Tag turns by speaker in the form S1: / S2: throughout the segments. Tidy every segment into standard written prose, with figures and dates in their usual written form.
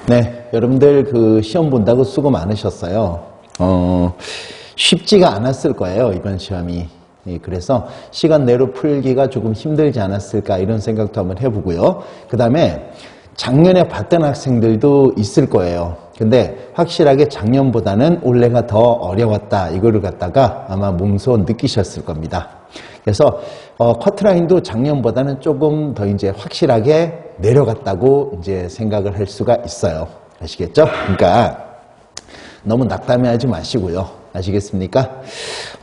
S1: 네, 여러분들 그 시험 본다고 수고 많으셨어요. 쉽지가 않았을 거예요, 이번 시험이. 예, 그래서 시간 내로 풀기가 조금 힘들지 않았을까 이런 생각도 한번 해보고요. 그 다음에 작년에 봤던 학생들도 있을 거예요. 근데 확실하게 작년보다는 올해가 더 어려웠다 이거를 갖다가 아마 몸소 느끼셨을 겁니다. 그래서 커트라인도 작년보다는 조금 더 이제 확실하게 내려갔다고 이제 생각을 할 수가 있어요. 아시겠죠? 그러니까 너무 낙담해하지 마시고요. 아시겠습니까?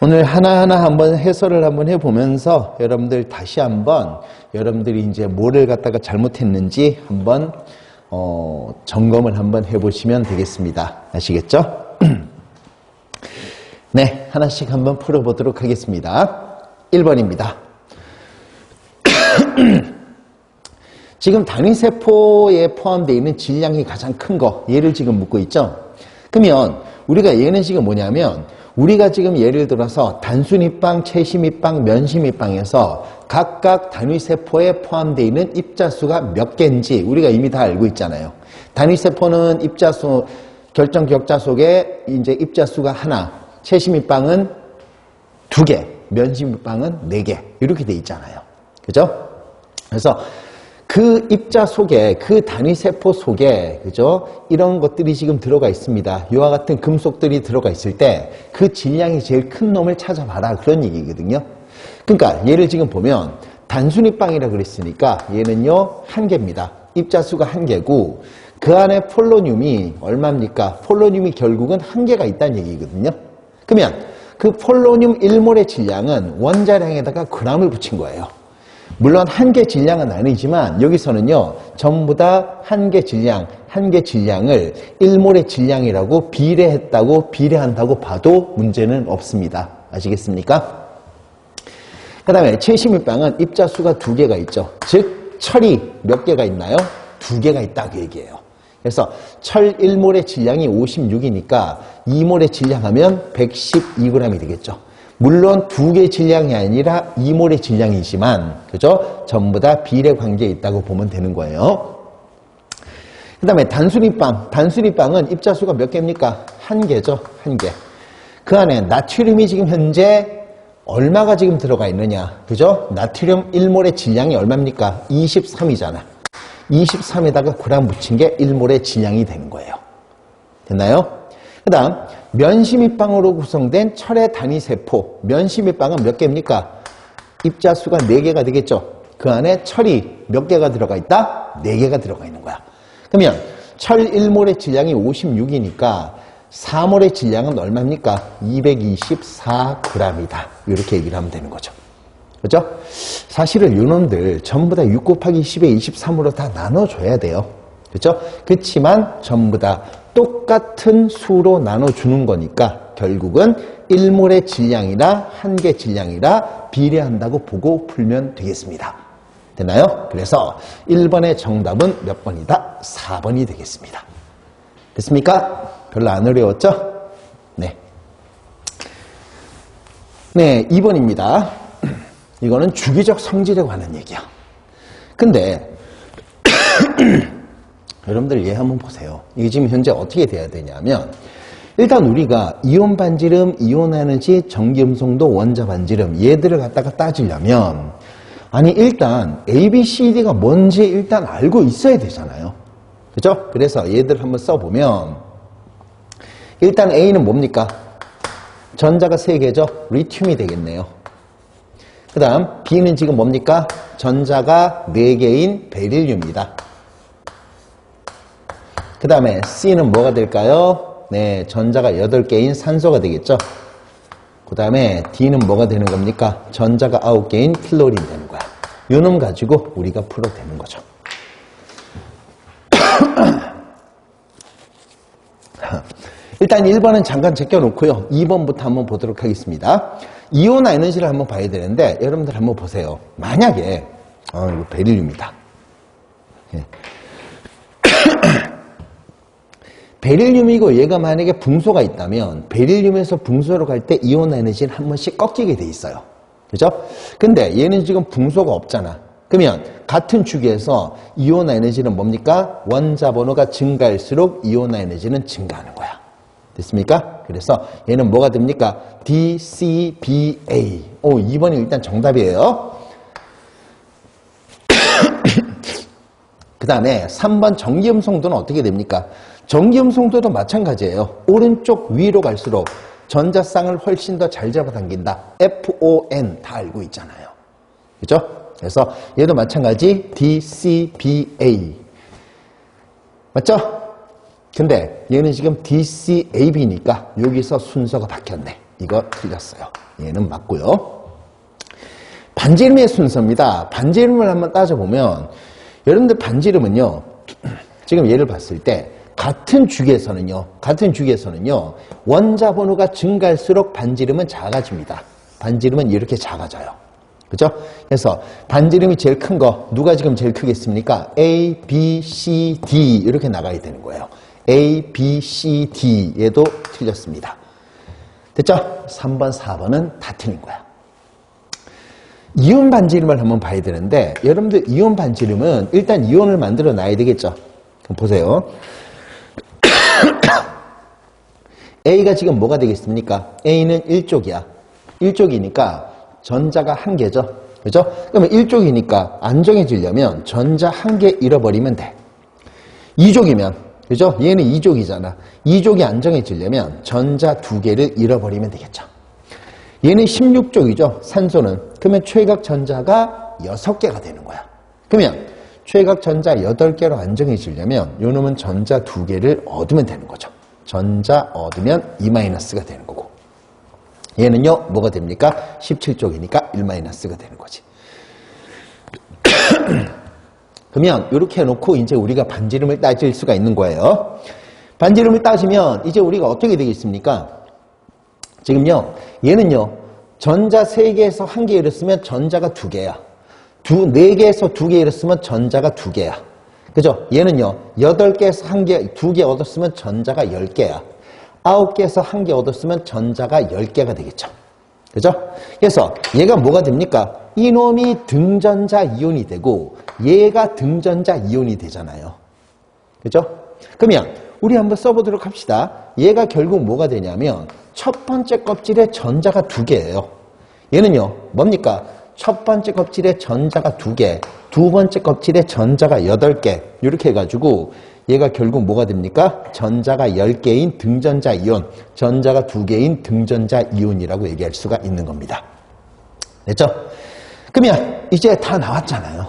S1: 오늘 하나하나 한번 해설을 한번 해보면서 여러분들 다시 한번 여러분들이 이제 뭐를 갖다가 잘못했는지 한번 점검을 한번 해보시면 되겠습니다. 아시겠죠? 네, 하나씩 한번 풀어보도록 하겠습니다. 1번입니다. 지금 단위세포에 포함되어 있는 질량이 가장 큰 거, 얘를 지금 묻고 있죠? 그러면 우리가 얘는 지금 뭐냐면 우리가 지금 예를 들어서 단순입방, 채심입방, 면심입방에서 각각 단위세포에 포함되어 있는 입자수가 몇 개인지 우리가 이미 다 알고 있잖아요. 단위세포는 입자수, 결정 격자 속에 이제 입자수가 하나, 채심입방은 2개, 면심입방은 4개 이렇게 돼 있잖아요. 그죠? 그래서 그 입자 속에, 그 단위세포 속에, 그죠? 이런 것들이 지금 들어가 있습니다. 이와 같은 금속들이 들어가 있을 때 그 질량이 제일 큰 놈을 찾아봐라. 그런 얘기거든요. 그러니까 얘를 지금 보면 단순입방이라 그랬으니까 얘는요, 1개입니다. 입자수가 1개고 그 안에 폴로늄이 얼마입니까? 폴로늄이 결국은 1개가 있다는 얘기거든요. 그러면 그 폴로늄 1몰의 질량은 원자량에다가 g을 붙인 거예요. 물론 1개 질량은 아니지만 여기서는요 전부 다 1개 질량, 1개 질량을 1몰의 질량이라고 비례한다고 봐도 문제는 없습니다. 아시겠습니까? 그 다음에 채심입방은 입자수가 2개가 있죠. 즉 철이 몇 개가 있나요? 2개가 있다고 얘기해요. 그래서 철 1몰의 질량이 56이니까 2몰의 질량하면 112g이 되겠죠. 물론 2개 질량이 아니라 2몰의 질량이지만, 그죠? 전부 다 비례 관계에 있다고 보면 되는 거예요. 그 다음에 단순입방. 단순입방은 입자수가 몇 개입니까? 1개죠. 1개. 그 안에 나트륨이 지금 현재 얼마가 지금 들어가 있느냐? 그죠? 나트륨 1몰의 질량이 얼마입니까? 23이잖아. 23에다가 g 붙인 게 1몰의 질량이 되는 거예요. 됐나요? 그 다음 면심입방으로 구성된 철의 단위세포. 면심입방은 몇 개입니까? 입자수가 4개가 되겠죠. 그 안에 철이 몇 개가 들어가 있다? 4개가 들어가 있는 거야. 그러면 철 1몰의 질량이 56이니까 4몰의 질량은 얼마입니까? 224g이다. 이렇게 얘기를 하면 되는 거죠. 그죠? 사실은 요놈들 전부 다 6 곱하기 10의 23으로 다 나눠줘야 돼요. 그죠? 그렇지만 전부 다 똑같은 수로 나눠주는 거니까 결국은 1몰의 질량이나 1개 질량이라 비례한다고 보고 풀면 되겠습니다. 됐나요? 그래서 1번의 정답은 몇 번이다? 4번이 되겠습니다. 됐습니까? 별로 안 어려웠죠? 네. 네, 2번입니다. 이거는 주기적 성질에 관한 얘기야. 근데 여러분들 얘 한번 보세요. 이게 지금 현재 어떻게 돼야 되냐면 일단 우리가 이온 반지름, 이온 에너지, 전기음성도, 원자 반지름 얘들을 갖다가 따지려면 아니 일단 A, B, C, D가 뭔지 일단 알고 있어야 되잖아요. 그죠? 그래서 얘들 한번 써보면 일단 A는 뭡니까? 전자가 3개죠? 리튬이 되겠네요. 그 다음 B는 지금 뭡니까? 전자가 4개인 베릴륨이다. 그 다음에 C는 뭐가 될까요? 네, 전자가 8개인 산소가 되겠죠. 그 다음에 D는 뭐가 되는 겁니까? 전자가 9개인 클로린 되는 거야. 요 놈 가지고 우리가 풀어도 되는 거죠. 일단 1번은 잠깐 제껴놓고요. 2번부터 한번 보도록 하겠습니다. 이온 에너지를 한번 봐야 되는데 여러분들 한번 보세요. 만약에 이거 베릴륨이다. 예. 베릴륨이고 얘가 만약에 붕소가 있다면 베릴륨에서 붕소로 갈 때 이온 에너지는 한 번씩 꺾이게 돼 있어요. 그죠? 근데 얘는 지금 붕소가 없잖아. 그러면 같은 주기에서 이온화 에너지는 뭡니까? 원자 번호가 증가할수록 이온화 에너지는 증가하는 거야. 됐습니까? 그래서 얘는 뭐가 됩니까? DCBA. 2번이 일단 정답이에요. 그 다음에 3번 전기음성도는 어떻게 됩니까? 전기음성도도 마찬가지예요. 오른쪽 위로 갈수록 전자쌍을 훨씬 더 잘 잡아당긴다. FON 다 알고 있잖아요. 그죠? 그래서 얘도 마찬가지 DCBA. 맞죠? 근데 얘는 지금 DCAB니까 여기서 순서가 바뀌었네. 이거 틀렸어요. 얘는 맞고요. 반지름의 순서입니다. 반지름을 한번 따져보면 여러분들 반지름은요. 지금 얘를 봤을 때 같은 주기에서는요. 원자 번호가 증가할수록 반지름은 작아집니다. 반지름은 이렇게 작아져요. 그죠? 그래서 반지름이 제일 큰 거 누가 지금 제일 크겠습니까? A, B, C, D 이렇게 나가야 되는 거예요. A, B, C, D 얘도 틀렸습니다. 됐죠? 3번, 4번은 다 틀린 거야. 이온 반지름을 한번 봐야 되는데 여러분들 이온 반지름은 일단 이온을 만들어 놔야 되겠죠? 그럼 보세요. A가 지금 뭐가 되겠습니까? A는 1쪽이야. 1쪽이니까 전자가 한 개죠. 그죠? 그러면 1쪽이니까 안 정해지려면 전자 한 개 잃어버리면 돼. 2쪽이면, 그죠? 얘는 2쪽이잖아. 2쪽이 안 정해지려면 전자 두 개를 잃어버리면 되겠죠. 얘는 16쪽이죠. 산소는. 그러면 최각 전자가 6개가 되는 거야. 그러면 최각 전자 8개로 안 정해지려면 요 놈은 전자 두 개를 얻으면 되는 거죠. 전자 얻으면 2-가 되는 거고. 얘는요, 뭐가 됩니까? 17쪽이니까 1-가 되는 거지. 그러면 이렇게 해놓고 이제 우리가 반지름을 따질 수가 있는 거예요. 반지름을 따지면 이제 우리가 어떻게 되겠습니까? 지금요, 얘는요, 전자 3개에서 1개 잃었으면 전자가 2개야. 4개에서 2개 잃었으면 전자가 2개야. 그죠? 얘는요, 8개에서 2개 얻었으면 전자가 10개야. 9개에서 1개 얻었으면 전자가 10개가 되겠죠. 그죠? 그래서 얘가 뭐가 됩니까? 이놈이 등전자 이온이 되고 얘가 등전자 이온이 되잖아요. 그죠? 그러면 우리 한번 써보도록 합시다. 얘가 결국 뭐가 되냐면 첫 번째 껍질에 전자가 2개예요. 얘는요, 뭡니까? 첫 번째 껍질에 전자가 2개, 두 번째 껍질에 전자가 8개 이렇게 해가지고 얘가 결국 뭐가 됩니까? 전자가 10개인 등전자 이온, 전자가 2개인 등전자 이온이라고 얘기할 수가 있는 겁니다. 됐죠? 그러면 이제 다 나왔잖아요.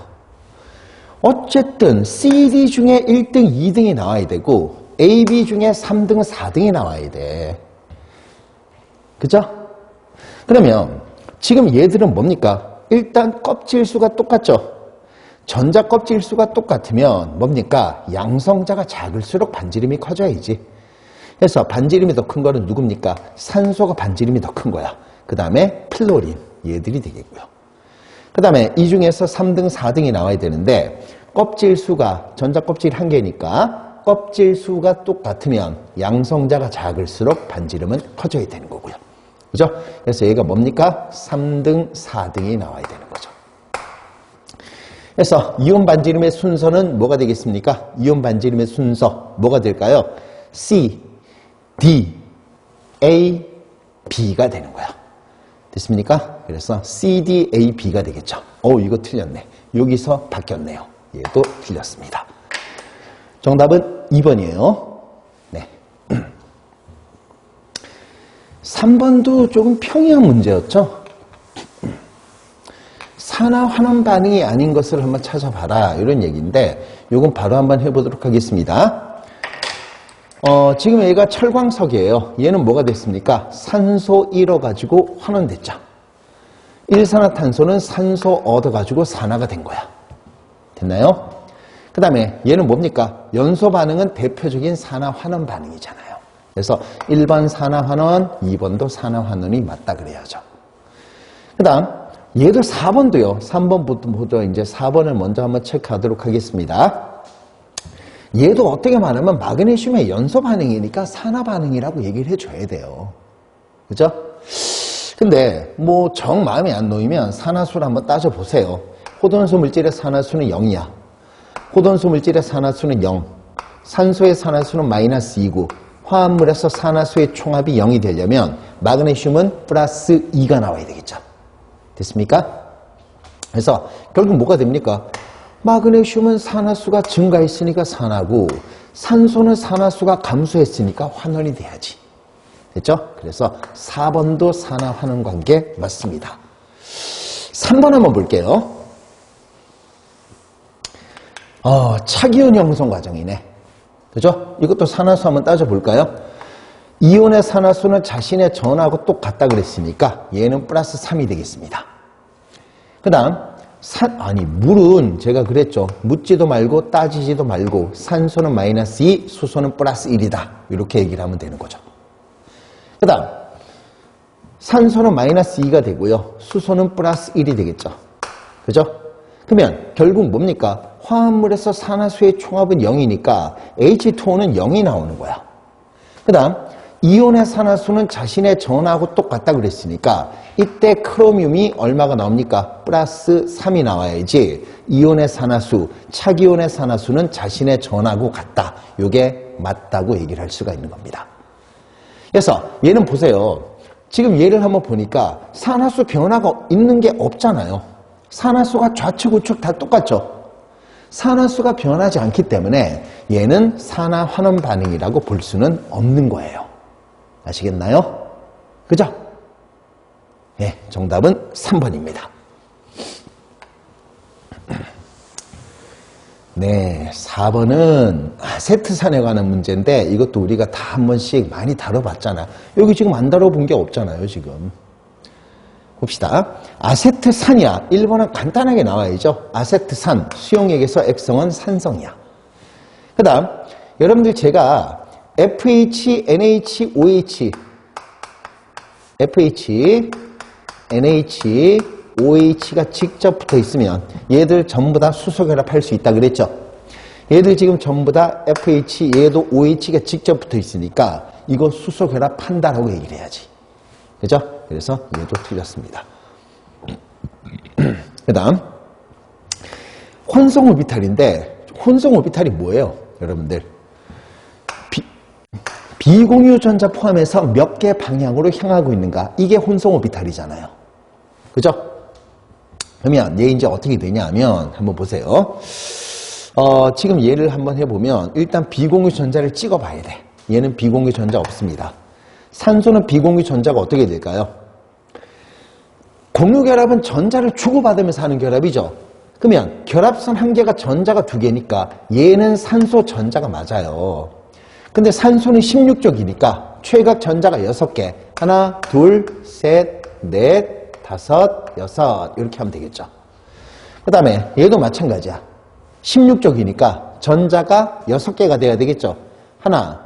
S1: 어쨌든 CD 중에 1등, 2등이 나와야 되고 AB 중에 3등, 4등이 나와야 돼. 그죠? 그러면 지금 얘들은 뭡니까? 일단 껍질 수가 똑같죠? 전자 껍질 수가 똑같으면 뭡니까? 양성자가 작을수록 반지름이 커져야지. 그래서 반지름이 더 큰 거는 누굽니까? 산소가 반지름이 더 큰 거야. 그 다음에 플로린 얘들이 되겠고요. 그 다음에 이 중에서 3등, 4등이 나와야 되는데 껍질 수가 전자 껍질 1개니까 껍질 수가 똑같으면 양성자가 작을수록 반지름은 커져야 되는 거고요. 그죠? 그래서 얘가 뭡니까? 3등, 4등이 나와야 되는 거죠. 그래서 이온 반지름의 순서는 뭐가 되겠습니까? 이온 반지름의 순서 뭐가 될까요? C, D, A, B가 되는 거야. 됐습니까? 그래서 C, D, A, B가 되겠죠. 이거 틀렸네. 여기서 바뀌었네요. 얘도 틀렸습니다. 정답은 2번이에요. 네. 3번도 조금 평이한 문제였죠. 산화 환원 반응이 아닌 것을 한번 찾아봐라 이런 얘기인데 이건 바로 한번 해보도록 하겠습니다. 지금 얘가 철광석이에요. 얘는 뭐가 됐습니까? 산소 잃어가지고 환원됐죠. 일산화탄소는 산소 얻어가지고 산화가 된 거야. 됐나요? 그 다음에 얘는 뭡니까? 연소 반응은 대표적인 산화 환원 반응이잖아요. 그래서 1번 산화 환원, 2번도 산화 환원이 맞다 그래야죠. 그 다음 얘도 4번도요. 3번부터 이제 4번을 먼저 한번 체크하도록 하겠습니다. 얘도 어떻게 말하면 마그네슘의 연소 반응이니까 산화 반응이라고 얘기를 해줘야 돼요. 그죠? 근데 뭐 정 마음에 안 놓이면 산화수를 한번 따져보세요. 호돈수 물질의 산화수는 0이야. 호돈수 물질의 산화수는 0. 산소의 산화수는 마이너스 2고 화합물에서 산화수의 총합이 0이 되려면 마그네슘은 플러스 2가 나와야 되겠죠. 됐습니까? 그래서 결국 뭐가 됩니까? 마그네슘은 산화수가 증가했으니까 산화고 산소는 산화수가 감소했으니까 환원이 돼야지. 됐죠? 그래서 4번도 산화-환원 관계 맞습니다. 3번 한번 볼게요. 차기온 형성 과정이네. 그죠? 이것도 산화수 한번 따져볼까요? 이온의 산화수는 자신의 전하고 똑같다 그랬으니까 얘는 플러스 3이 되겠습니다. 그 다음 물은 제가 그랬죠. 묻지도 말고 따지지도 말고 산소는 마이너스 2, 수소는 플러스 1이다. 이렇게 얘기를 하면 되는 거죠. 그 다음 산소는 마이너스 2가 되고요. 수소는 플러스 1이 되겠죠. 그죠? 그러면 결국 뭡니까? 화합물에서 산화수의 총합은 0이니까 H2O는 0이 나오는 거야. 그 다음 이온의 산화수는 자신의 전하고 똑같다 그랬으니까 이때 크로뮴이 얼마가 나옵니까? 플러스 3이 나와야지 이온의 산화수, 차기온의 산화수는 자신의 전하고 같다. 이게 맞다고 얘기를 할 수가 있는 겁니다. 그래서 얘는 보세요. 지금 얘를 한번 보니까 산화수 변화가 있는 게 없잖아요. 산화수가 좌측 우측 다 똑같죠. 산화수가 변하지 않기 때문에 얘는 산화-환원 반응이라고 볼 수는 없는 거예요. 아시겠나요? 그죠? 예, 정답은 3번입니다. 네, 4번은 아세트산에 관한 문제인데 이것도 우리가 다 한 번씩 많이 다뤄봤잖아. 여기 지금 안 다뤄본 게 없잖아요, 지금. 봅시다. 아세트산이야. 1번은 간단하게 나와야죠. 아세트산, 수용액에서 액성은 산성이야. 그 다음 여러분들 제가 FH, NH, OH FH, NH, OH가 직접 붙어 있으면 얘들 전부 다 수소결합 할 수 있다 그랬죠. 얘들 지금 전부 다 FH, 얘도 OH가 직접 붙어 있으니까 이거 수소결합 한다라고 얘기를 해야지. 그죠? 그래서 얘도 틀렸습니다. 그 다음 혼성오비탈인데 혼성오비탈이 뭐예요? 여러분들 비공유 전자 포함해서 몇 개 방향으로 향하고 있는가? 이게 혼성오비탈이잖아요. 그죠? 그러면 얘 이제 어떻게 되냐면 한번 보세요. 지금 얘를 한번 해보면 일단 비공유 전자를 찍어봐야 돼. 얘는 비공유 전자 없습니다. 산소는 비공유 전자가 어떻게 될까요? 공유결합은 전자를 주고받으면서 하는 결합이죠. 그러면 결합선 한 개가 전자가 두 개니까 얘는 산소 전자가 맞아요. 근데 산소는 16쪽이니까 최각 전자가 6개. 하나, 둘, 셋, 넷, 다섯, 여섯 이렇게 하면 되겠죠. 그 다음에 얘도 마찬가지야. 16쪽이니까 전자가 6개가 돼야 되겠죠. 하나,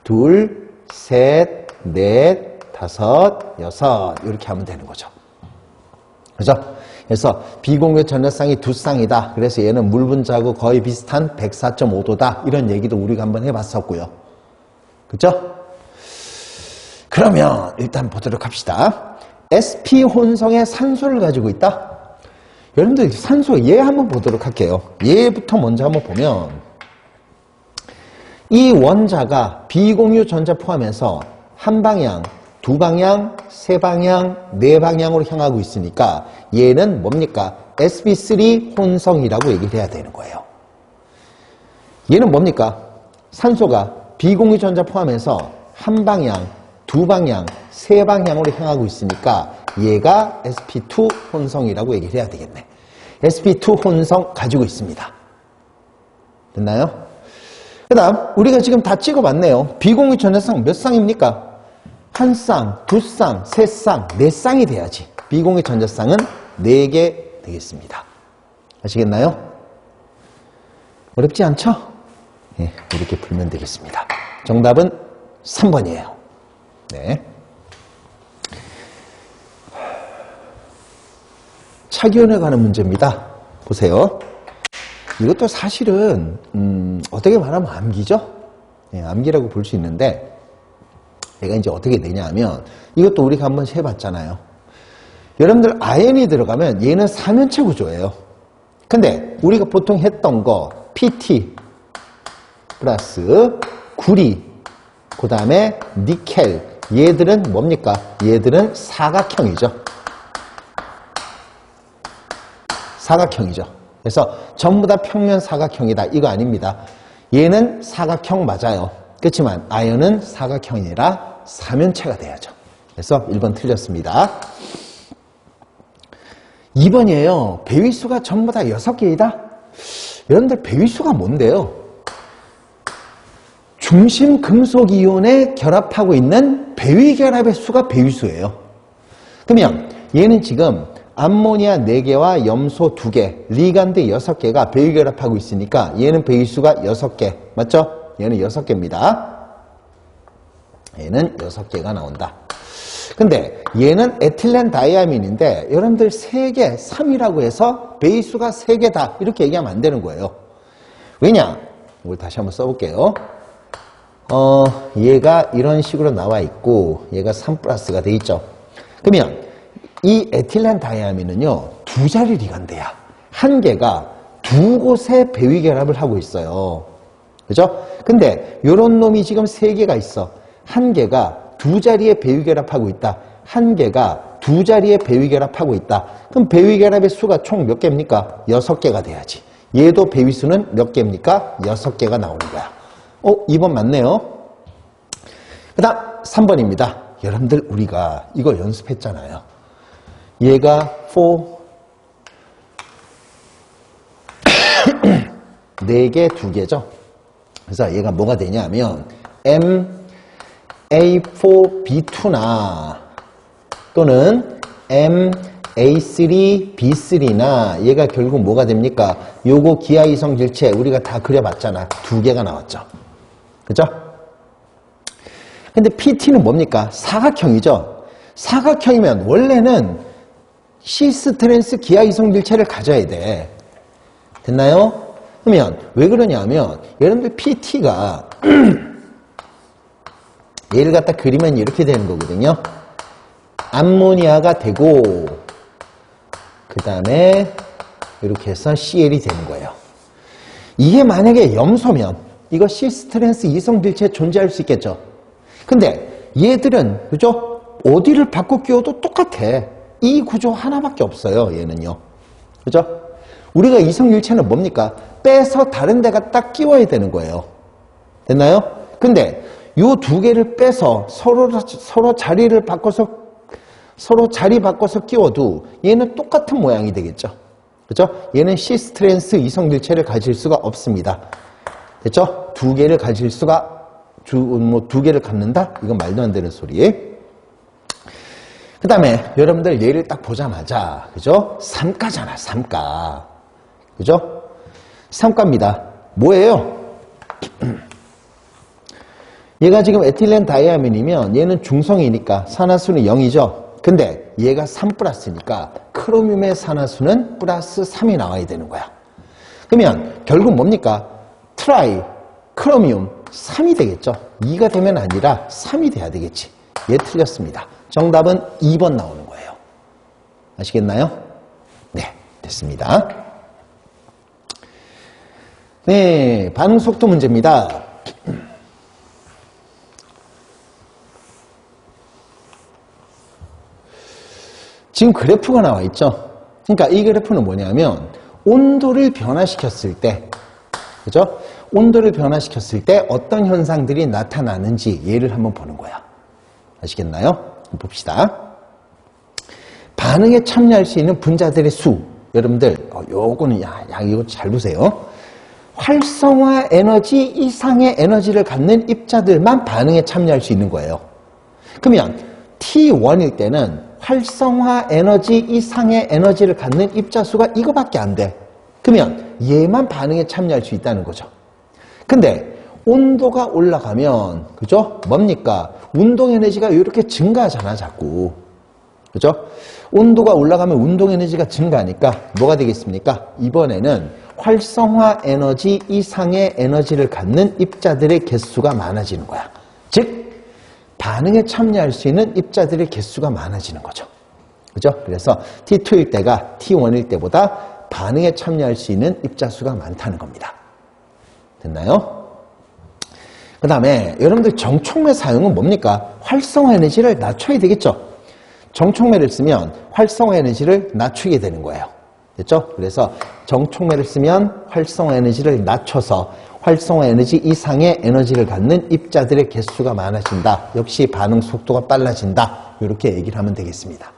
S1: 둘, 셋, 넷, 다섯, 여섯 이렇게 하면 되는 거죠. 그죠? 그래서 비공유 전자쌍이 두 쌍이다. 그래서 얘는 물 분자하고 거의 비슷한 104.5도다. 이런 얘기도 우리가 한번 해봤었고요. 그죠? 그러면 일단 보도록 합시다. sp 혼성의 산소를 가지고 있다. 여러분들 산소 얘 한번 보도록 할게요. 얘부터 먼저 한번 보면 이 원자가 비공유 전자 포함해서 한 방향, 두 방향, 세 방향, 네 방향으로 향하고 있으니까 얘는 뭡니까? sp3 혼성이라고 얘기를 해야 되는 거예요. 얘는 뭡니까? 산소가 비공유 전자 포함해서 한 방향, 두 방향, 세 방향으로 향하고 있으니까 얘가 sp2 혼성이라고 얘기를 해야 되겠네. sp2 혼성 가지고 있습니다. 됐나요? 그 다음 우리가 지금 다 찍어봤네요. 비공유 전자쌍 몇 쌍입니까? 한 쌍, 두 쌍, 세 쌍, 네 쌍이 돼야지. 비공유 전자쌍은 4개 되겠습니다. 아시겠나요? 어렵지 않죠? 네, 이렇게 풀면 되겠습니다. 정답은 3번이에요. 네. 차기온에 관한 문제입니다. 보세요. 이것도 사실은 어떻게 말하면 암기죠? 네, 암기라고 볼 수 있는데 얘가 이제 어떻게 되냐 하면 이것도 우리가 한번 해봤잖아요. 여러분들 아연이 들어가면 얘는 3연체 구조예요. 근데 우리가 보통 했던 거 PT 플러스 구리, 그 다음에 니켈, 얘들은 뭡니까? 얘들은 사각형이죠. 사각형이죠. 그래서 전부 다 평면 사각형이다, 이거 아닙니다. 얘는 사각형 맞아요. 그렇지만 아연은 사각형이 아니라 삼연체가 돼야죠. 그래서 1번 틀렸습니다. 2번이에요. 배위수가 전부 다 6개이다? 여러분들 배위수가 뭔데요? 중심 금속 이온에 결합하고 있는 배위결합의 수가 배위수예요. 그러면 얘는 지금 암모니아 4개와 염소 2개, 리간드 6개가 배위결합하고 있으니까 얘는 배위수가 6개. 맞죠? 얘는 6개입니다. 얘는 6개가 나온다. 근데 얘는 에틸렌 다이아민인데 여러분들 3개, 3이라고 해서 배위수가 3개다 이렇게 얘기하면 안 되는 거예요. 왜냐? 이걸 다시 한번 써볼게요. 얘가 이런 식으로 나와 있고 얘가 3 플러스가 돼 있죠. 그러면 이 에틸렌 다이아민은요 2자리 리간드야. 한 개가 2곳에 배위결합을 하고 있어요. 그죠? 근데 요런 놈이 지금 3개가 있어. 한 개가 2자리에 배위결합하고 있다. 한 개가 2자리에 배위결합하고 있다. 그럼 배위결합의 수가 총 몇 개입니까? 6개가 돼야지. 얘도 배위수는 몇 개입니까? 6개가 나오는 거야. 2번 맞네요. 그 다음 3번입니다. 여러분들 우리가 이거 연습했잖아요. 얘가 4개, 2개죠. 그래서 얘가 뭐가 되냐면 MA4B2나 또는 MA3B3나 얘가 결국 뭐가 됩니까? 요거 기하이성질체 우리가 다 그려봤잖아. 2개가 나왔죠. 그죠? 근데 PT는 뭡니까? 사각형이죠. 사각형이면 원래는 시스트랜스 기하이성질체를 가져야 돼. 됐나요? 그러면 왜 그러냐면 여러분들 PT가 얘를 갖다 그리면 이렇게 되는 거거든요. 암모니아가 되고 그 다음에 이렇게 해서 CL이 되는 거예요. 이게 만약에 염소면 이거 시스트랜스 이성질체 존재할 수 있겠죠. 근데 얘들은 그죠? 어디를 바꿔 끼워도 똑같아. 이 구조 하나밖에 없어요. 얘는요. 그죠? 우리가 이성일체는 뭡니까? 빼서 다른 데가 딱 끼워야 되는 거예요. 됐나요? 근데 요 2개를 빼서 서로 자리를 바꿔서 서로 자리 바꿔서 끼워도 얘는 똑같은 모양이 되겠죠. 그죠? 얘는 시스트랜스 이성질체를 가질 수가 없습니다. 됐죠? 2개를 가질 수가 2개를 갖는다? 이건 말도 안 되는 소리. 그 다음에 여러분들 얘를 딱 보자마자 그죠? 삼가잖아. 삼가. 그죠? 삼가입니다. 뭐예요? 얘가 지금 에틸렌 다이아민이면 얘는 중성이니까 산화수는 0이죠. 근데 얘가 3 플러스니까 크로뮴의 산화수는 플러스 3이 나와야 되는 거야. 그러면 결국 뭡니까? 트라이, 크로뮴 3이 되겠죠. 2가 되면 아니라 3이 돼야 되겠지. 얘 틀렸습니다. 정답은 2번 나오는 거예요. 아시겠나요? 네, 됐습니다. 네, 반응 속도 문제입니다. 지금 그래프가 나와 있죠. 그러니까 이 그래프는 뭐냐면 온도를 변화시켰을 때, 그죠? 온도를 변화시켰을 때 어떤 현상들이 나타나는지 얘를 한번 보는 거야. 아시겠나요? 한번 봅시다. 반응에 참여할 수 있는 분자들의 수. 여러분들, 요거는 이거 잘 보세요. 활성화 에너지 이상의 에너지를 갖는 입자들만 반응에 참여할 수 있는 거예요. 그러면 T1일 때는 활성화 에너지 이상의 에너지를 갖는 입자 수가 이거밖에 안 돼. 그러면 얘만 반응에 참여할 수 있다는 거죠. 근데 온도가 올라가면 그죠? 뭡니까? 운동 에너지가 이렇게 증가하잖아, 자꾸. 그죠? 온도가 올라가면 운동 에너지가 증가하니까 뭐가 되겠습니까? 이번에는 활성화 에너지 이상의 에너지를 갖는 입자들의 개수가 많아지는 거야. 즉 반응에 참여할 수 있는 입자들의 개수가 많아지는 거죠. 그죠? 그래서 T2일 때가 T1일 때보다 반응에 참여할 수 있는 입자수가 많다는 겁니다. 됐나요? 그 다음에 여러분들 정촉매 사용은 뭡니까? 활성화 에너지를 낮춰야 되겠죠? 정촉매를 쓰면 활성화 에너지를 낮추게 되는 거예요. 됐죠? 그래서 정촉매를 쓰면 활성화 에너지를 낮춰서 활성화 에너지 이상의 에너지를 갖는 입자들의 개수가 많아진다. 역시 반응 속도가 빨라진다. 이렇게 얘기를 하면 되겠습니다.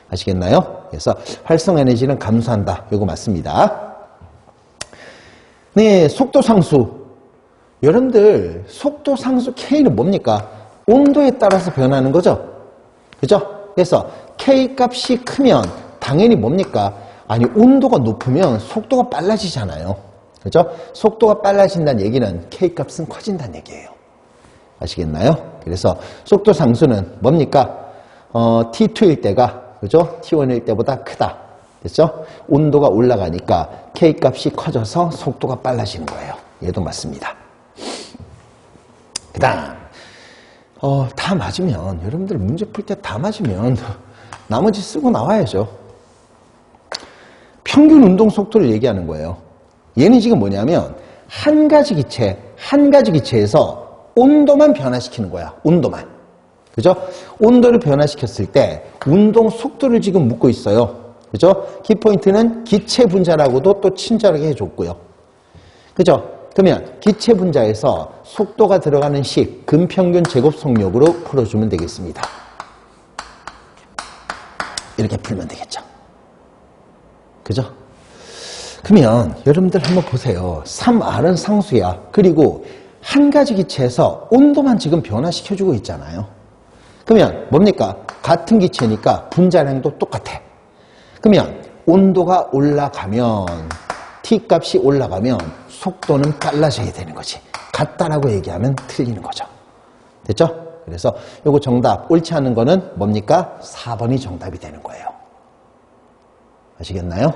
S1: 아시겠나요? 그래서 활성화 에너지는 감소한다. 이거 맞습니다. 네, 속도 상수. 여러분들 속도 상수 K는 뭡니까? 온도에 따라서 변하는 거죠. 그죠? 그래서 K 값이 크면 당연히 뭡니까? 아니 온도가 높으면 속도가 빨라지잖아요. 그죠? 속도가 빨라진다는 얘기는 K 값은 커진다는 얘기예요. 아시겠나요? 그래서 속도 상수는 뭡니까? T2일 때가 그죠? T1일 때보다 크다. 됐죠? 온도가 올라가니까 K 값이 커져서 속도가 빨라지는 거예요. 얘도 맞습니다. 그 다음 다 맞으면 여러분들 문제 풀 때 다 맞으면 나머지 쓰고 나와야죠. 평균 운동 속도를 얘기하는 거예요. 얘는 지금 뭐냐면 한 가지 기체에서 온도만 변화시키는 거야. 온도만. 그죠? 온도를 변화시켰을 때 운동 속도를 지금 묻고 있어요. 그죠? 키포인트는 기체 분자라고도 또 친절하게 해줬고요. 그죠? 그러면 기체 분자에서 속도가 들어가는 식 근평균 제곱 속력으로 풀어주면 되겠습니다. 이렇게 풀면 되겠죠. 그죠? 그러면 여러분들 한번 보세요. 3R은 상수야. 그리고 한 가지 기체에서 온도만 지금 변화시켜주고 있잖아요. 그러면 뭡니까? 같은 기체니까 분자량도 똑같아. 그러면 온도가 올라가면 T값이 올라가면 속도는 빨라져야 되는 거지. 같다라고 얘기하면 틀리는 거죠. 됐죠? 그래서 요거 정답 옳지 않은 거는 뭡니까? 4번이 정답이 되는 거예요. 아시겠나요?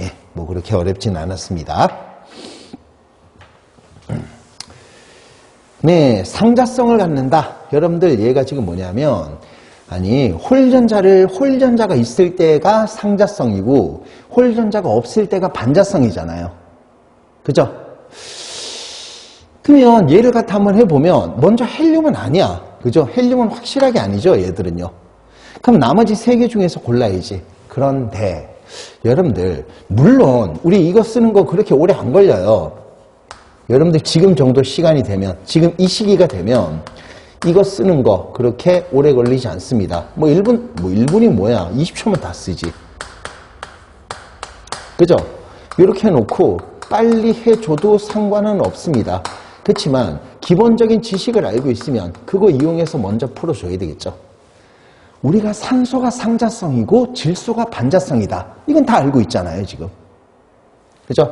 S1: 예, 뭐 그렇게 어렵진 않았습니다. 네, 상자성을 갖는다. 여러분들 얘가 지금 뭐냐면 아니 홀전자가 있을 때가 상자성이고 홀전자가 없을 때가 반자성이잖아요. 그죠? 그러면 얘를 갖다 한번 해보면 먼저 헬륨은 아니야. 그죠? 헬륨은 확실하게 아니죠. 얘들은요. 그럼 나머지 세 개 중에서 골라야지. 그런데 여러분들 물론 우리 이거 쓰는 거 그렇게 오래 안 걸려요. 여러분들 지금 정도 시간이 되면 지금 이 시기가 되면 이거 쓰는 거 그렇게 오래 걸리지 않습니다. 뭐 1분이 뭐야? 20초면 다 쓰지. 그죠? 이렇게 해놓고 빨리 해줘도 상관은 없습니다. 그렇지만 기본적인 지식을 알고 있으면 그거 이용해서 먼저 풀어줘야 되겠죠. 우리가 산소가 상자성이고 질소가 반자성이다. 이건 다 알고 있잖아요, 지금. 그죠?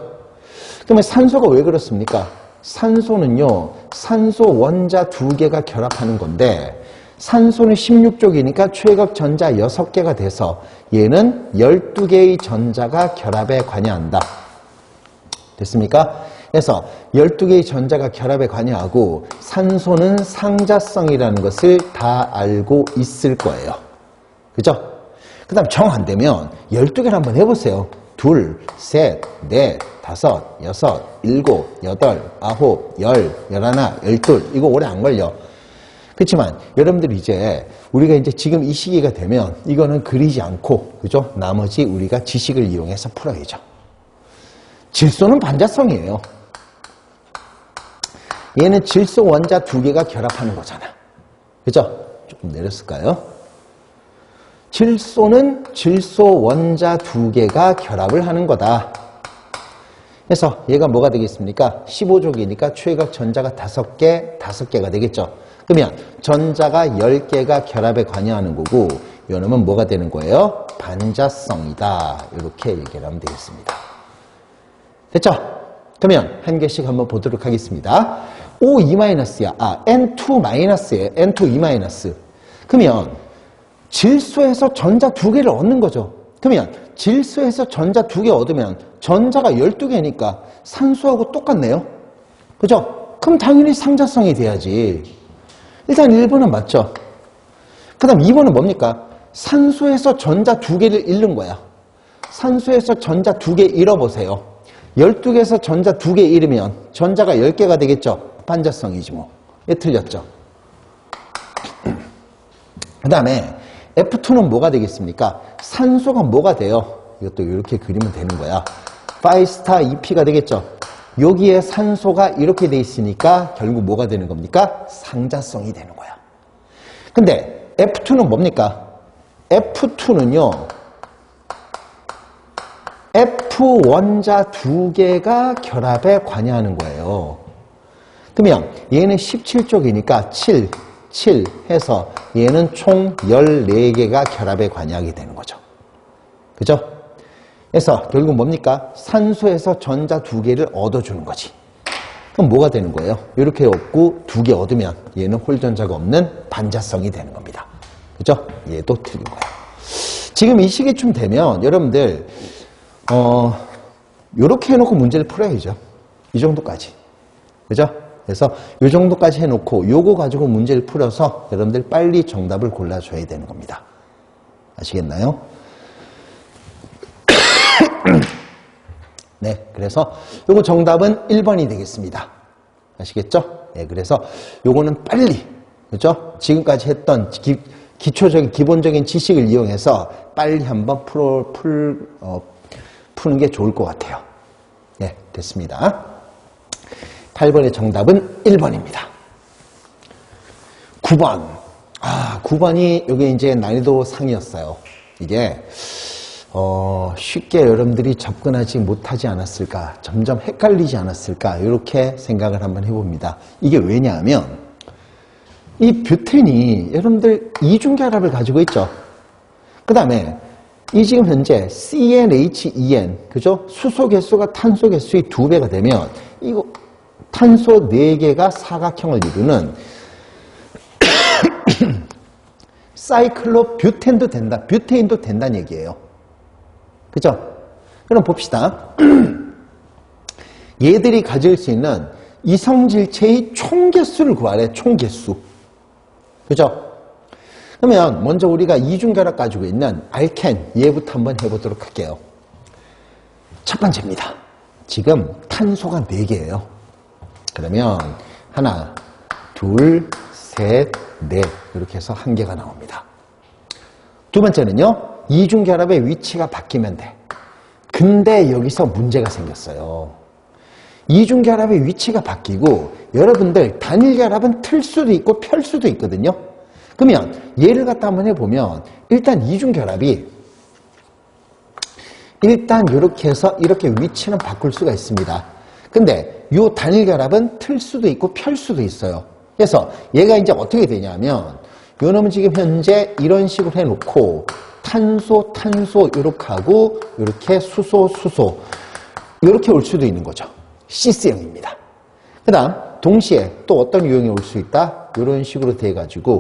S1: 그러면 산소가 왜 그렇습니까? 산소는요, 산소 원자 2개가 결합하는 건데 산소는 16쪽이니까 최각 전자 6개가 돼서 얘는 12개의 전자가 결합에 관여한다. 됐습니까? 그래서 12개의 전자가 결합에 관여하고 산소는 상자성이라는 것을 다 알고 있을 거예요. 그죠? 그 다음 정 안 되면 12개를 한번 해보세요. 2, 3, 4, 5, 6, 7, 8, 9, 10, 11, 12 이거 오래 안 걸려. 그렇지만 여러분들이 이제 우리가 이제 지금 이 시기가 되면 이거는 그리지 않고 그죠? 나머지 우리가 지식을 이용해서 풀어야죠. 질소는 반자성이에요. 얘는 질소 원자 2개가 결합하는 거잖아. 그죠? 조금 내렸을까요? 질소는 질소 원자 2개가 결합을 하는 거다. 그래서 얘가 뭐가 되겠습니까? 15족이니까 최각 전자가 5개가 되겠죠. 그러면 전자가 10개가 결합에 관여하는 거고 요놈은 뭐가 되는 거예요? 반자성이다. 이렇게 얘기를 하면 되겠습니다. 됐죠? 그러면 한 개씩 한번 보도록 하겠습니다. O2-야. N2-예요. N2-. 그러면 질소에서 전자 2개를 얻는 거죠. 그러면 질소에서 전자 2개 얻으면 전자가 12개니까 산소하고 똑같네요. 그죠? 그럼 당연히 상자성이 돼야지. 일단 1번은 맞죠. 그 다음 2번은 뭡니까? 산소에서 전자 2개를 잃는 거야. 산소에서 전자 2개 잃어보세요. 12개에서 전자 2개 잃으면 전자가 10개가 되겠죠. 반자성이지 뭐. 얘 틀렸죠. 그 다음에 F2는 뭐가 되겠습니까? 산소가 뭐가 돼요? 이것도 이렇게 그리면 되는 거야. 5-2P가 되겠죠. 여기에 산소가 이렇게 돼 있으니까 결국 뭐가 되는 겁니까? 상자성이 되는 거야. 근데 F2는 뭡니까? F2는요. F 원자 2개가 결합에 관여하는 거예요. 그러면 얘는 17쪽이니까 7 해서 얘는 총 14개가 결합에 관여하게 되는 거죠. 그죠? 그래서 결국 뭡니까? 산소에서 전자 2개를 얻어주는 거지. 그럼 뭐가 되는 거예요? 이렇게 얻고 2개 얻으면 얘는 홀전자가 없는 반자성이 되는 겁니다. 그죠? 얘도 틀린 거야. 지금 이 시기쯤 되면 여러분들 요렇게 해놓고 문제를 풀어야죠. 이 정도까지. 그죠? 그래서 이 정도까지 해놓고 요거 가지고 문제를 풀어서 여러분들 빨리 정답을 골라줘야 되는 겁니다. 아시겠나요? 네, 그래서 요거 정답은 1번이 되겠습니다. 아시겠죠? 네, 그래서 요거는 빨리, 그죠? 지금까지 했던 기초적인, 기본적인 지식을 이용해서 빨리 한번 푸는 게 좋을 것 같아요. 네, 됐습니다. 8번의 정답은 1번입니다. 9번. 9번이 여기 이제 난이도 상이었어요. 이게, 쉽게 여러분들이 접근하지 못하지 않았을까, 점점 헷갈리지 않았을까, 이렇게 생각을 한번 해봅니다. 이게 왜냐하면, 이 뷰텐이 여러분들 이중결합을 가지고 있죠. 그 다음에, 이 지금 현재 CnHen, 그죠? 수소 개수가 탄소 개수의 2배가 되면, 이거, 탄소 4개가 사각형을 이루는 사이클로 뷰텐도 된다, 뷰테인도 된다는 얘기예요. 그죠? 그럼 봅시다. 얘들이 가질 수 있는 이성질체의 총개수를 구하래, 총개수. 그죠? 그러면 먼저 우리가 이중결합 가지고 있는 알켄, 얘부터 한번 해보도록 할게요. 첫 번째입니다. 지금 탄소가 4개예요. 그러면 하나, 둘, 셋, 넷 이렇게 해서 1개가 나옵니다. 두 번째는요. 이중결합의 위치가 바뀌면 돼. 근데 여기서 문제가 생겼어요. 이중결합의 위치가 바뀌고 여러분들 단일결합은 틀 수도 있고 펼 수도 있거든요. 그러면 예를 갖다 한번 해보면 일단 이중결합이 일단 이렇게 해서 이렇게 위치는 바꿀 수가 있습니다. 근데 이 단일결합은 틀 수도 있고 펼 수도 있어요. 그래서 얘가 이제 어떻게 되냐면 요 놈은 지금 현재 이런 식으로 해놓고 탄소, 탄소 이렇게 하고 이렇게 수소, 수소 이렇게 올 수도 있는 거죠. C스형입니다. 그 다음 동시에 또 어떤 유형이 올 수 있다? 이런 식으로 돼가지고